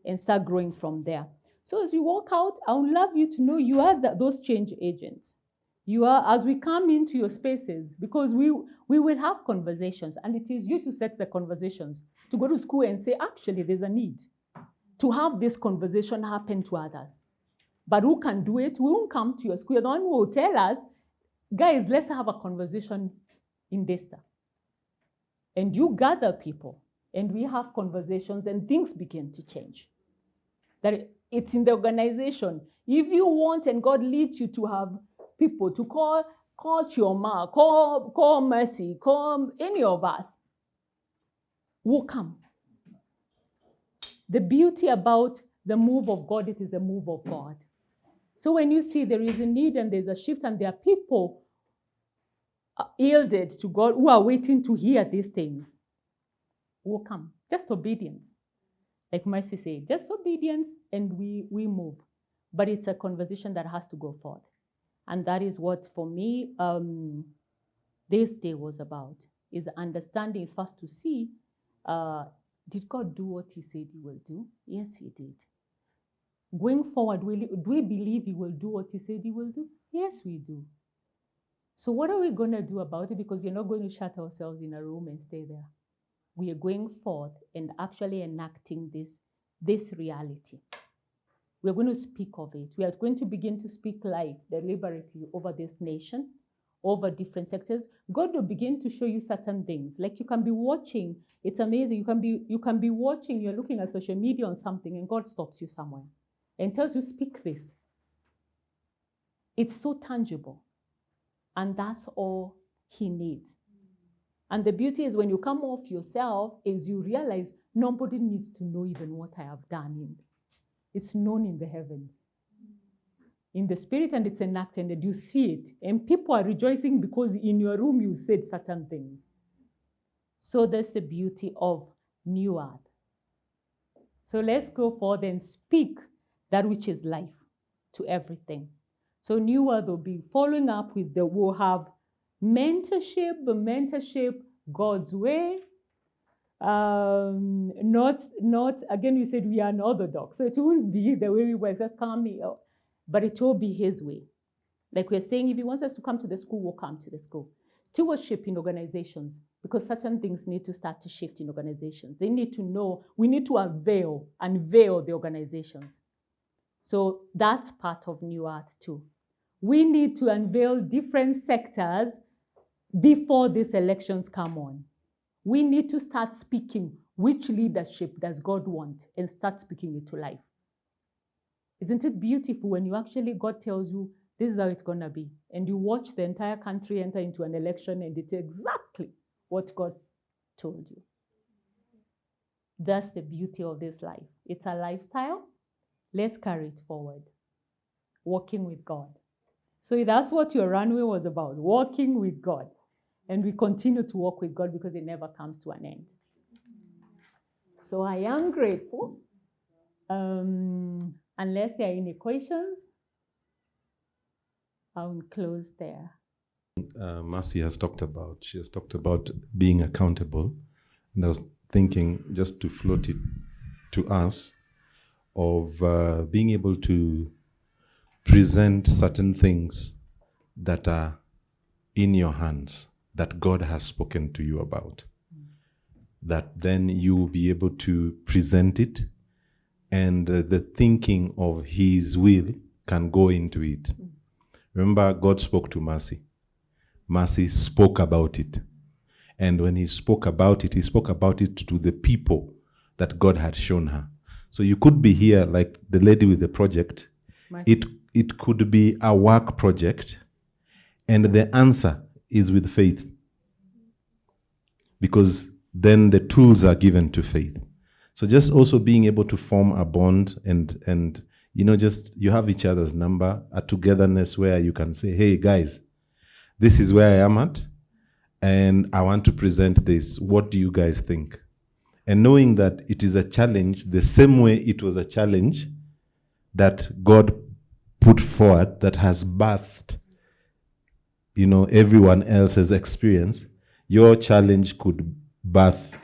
[SPEAKER 2] and start growing from there. So as you walk out, I would love you to know you are those change agents. You are, as we come into your spaces, because we will have conversations, and it is you to set the conversations, to go to school and say, actually, there's a need to have this conversation happen to others. But who can do it? We won't come to your school. You're the one who will tell us, guys, let's have a conversation in Desta. And you gather people, and we have conversations, and things begin to change. That it's in the organization. If you want, and God leads you to have people to call Chioma, call Mercy, call any of us, will come. The beauty about the move of God, it is a move of God. So when you see there is a need and there's a shift and there are people yielded to God who are waiting to hear these things, will come. Just obedience. Like Mercy said, just obedience, and we move. But it's a conversation that has to go forward. And that is what, for me, this day was about, is understanding, is first to see, did God do what he said he will do? Yes, he did. Going forward, do we believe he will do what he said he will do? Yes, we do. So what are we going to do about it? Because we're not going to shut ourselves in a room and stay there. We are going forth and actually enacting this reality. We're going to speak of it. We are going to begin to speak life deliberately over this nation, over different sectors. God will begin to show you certain things. Like you can be watching. It's amazing. You can be watching. You're looking at social media on something, and God stops you somewhere and tells you, speak this. It's so tangible. And that's all he needs. And the beauty is when you come off yourself, is you realize nobody needs to know even what I have done. It's known in the heavens, in the spirit, and it's enacted, and you see it. And people are rejoicing because in your room you said certain things. So that's the beauty of New Earth. So let's go forth and speak that which is life to everything. So New Earth will be following up with we'll have mentorship, God's way. Not again, we said we are unorthodox, so it won't be the way we were, so come here, but it will be his way. Like we're saying, if he wants us to come to the school, we'll come to the school. Stewardship in organizations, because certain things need to start to shift in organizations. They need to know, we need to unveil the organizations. So that's part of New Earth too. We need to unveil different sectors before these elections come on. We need to start speaking which leadership does God want and start speaking it to life. Isn't it beautiful when you actually, God tells you, this is how it's going to be. And you watch the entire country enter into an election and it's exactly what God told you. That's the beauty of this life. It's a lifestyle. Let's carry it forward. Walking with God. So that's what your runway was about, walking with God. And we continue to walk with God because it never comes to an end. So I am grateful. Unless there are any questions, I'll close there.
[SPEAKER 3] Mercy has talked about, she has talked about being accountable. And I was thinking, just to float it to us, of being able to present certain things that are in your hands, that God has spoken to you about. That then you will be able to present it, and the thinking of his will can go into it. Remember, God spoke to Mercy. Mercy spoke about it. And when he spoke about it to the people that God had shown her. So you could be here like the lady with the project. It could be a work project, and the answer is with faith. Because then the tools are given to faith. So just also being able to form a bond and just you have each other's number, a togetherness where you can say, hey guys, this is where I am at, and I want to present this. What do you guys think? And knowing that it is a challenge, the same way it was a challenge that God put forward that has birthed everyone else's experience, your challenge could birth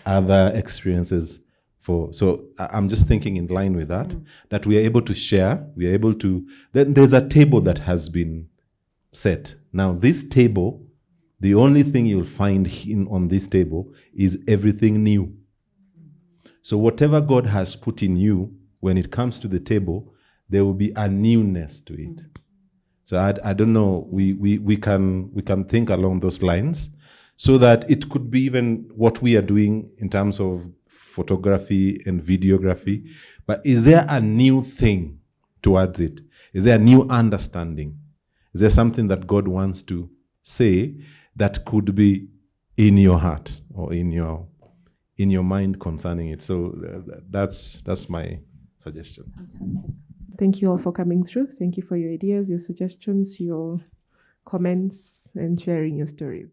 [SPEAKER 3] other experiences. So I'm just thinking in line with that, that we are able to share, we are able to, then there's a table that has been set. Now this table, the only thing you'll find on this table is everything new. So whatever God has put in you, when it comes to the table, there will be a newness to it. So I don't know, we can think along those lines, so that it could be even what we are doing in terms of photography and videography. But is there a new thing towards it? Is there a new understanding? Is there something that God wants to say that could be in your heart or in your mind concerning it? So that's my suggestion.
[SPEAKER 1] Fantastic. Thank you all for coming through. Thank you for your ideas, your suggestions, your comments, and sharing your stories.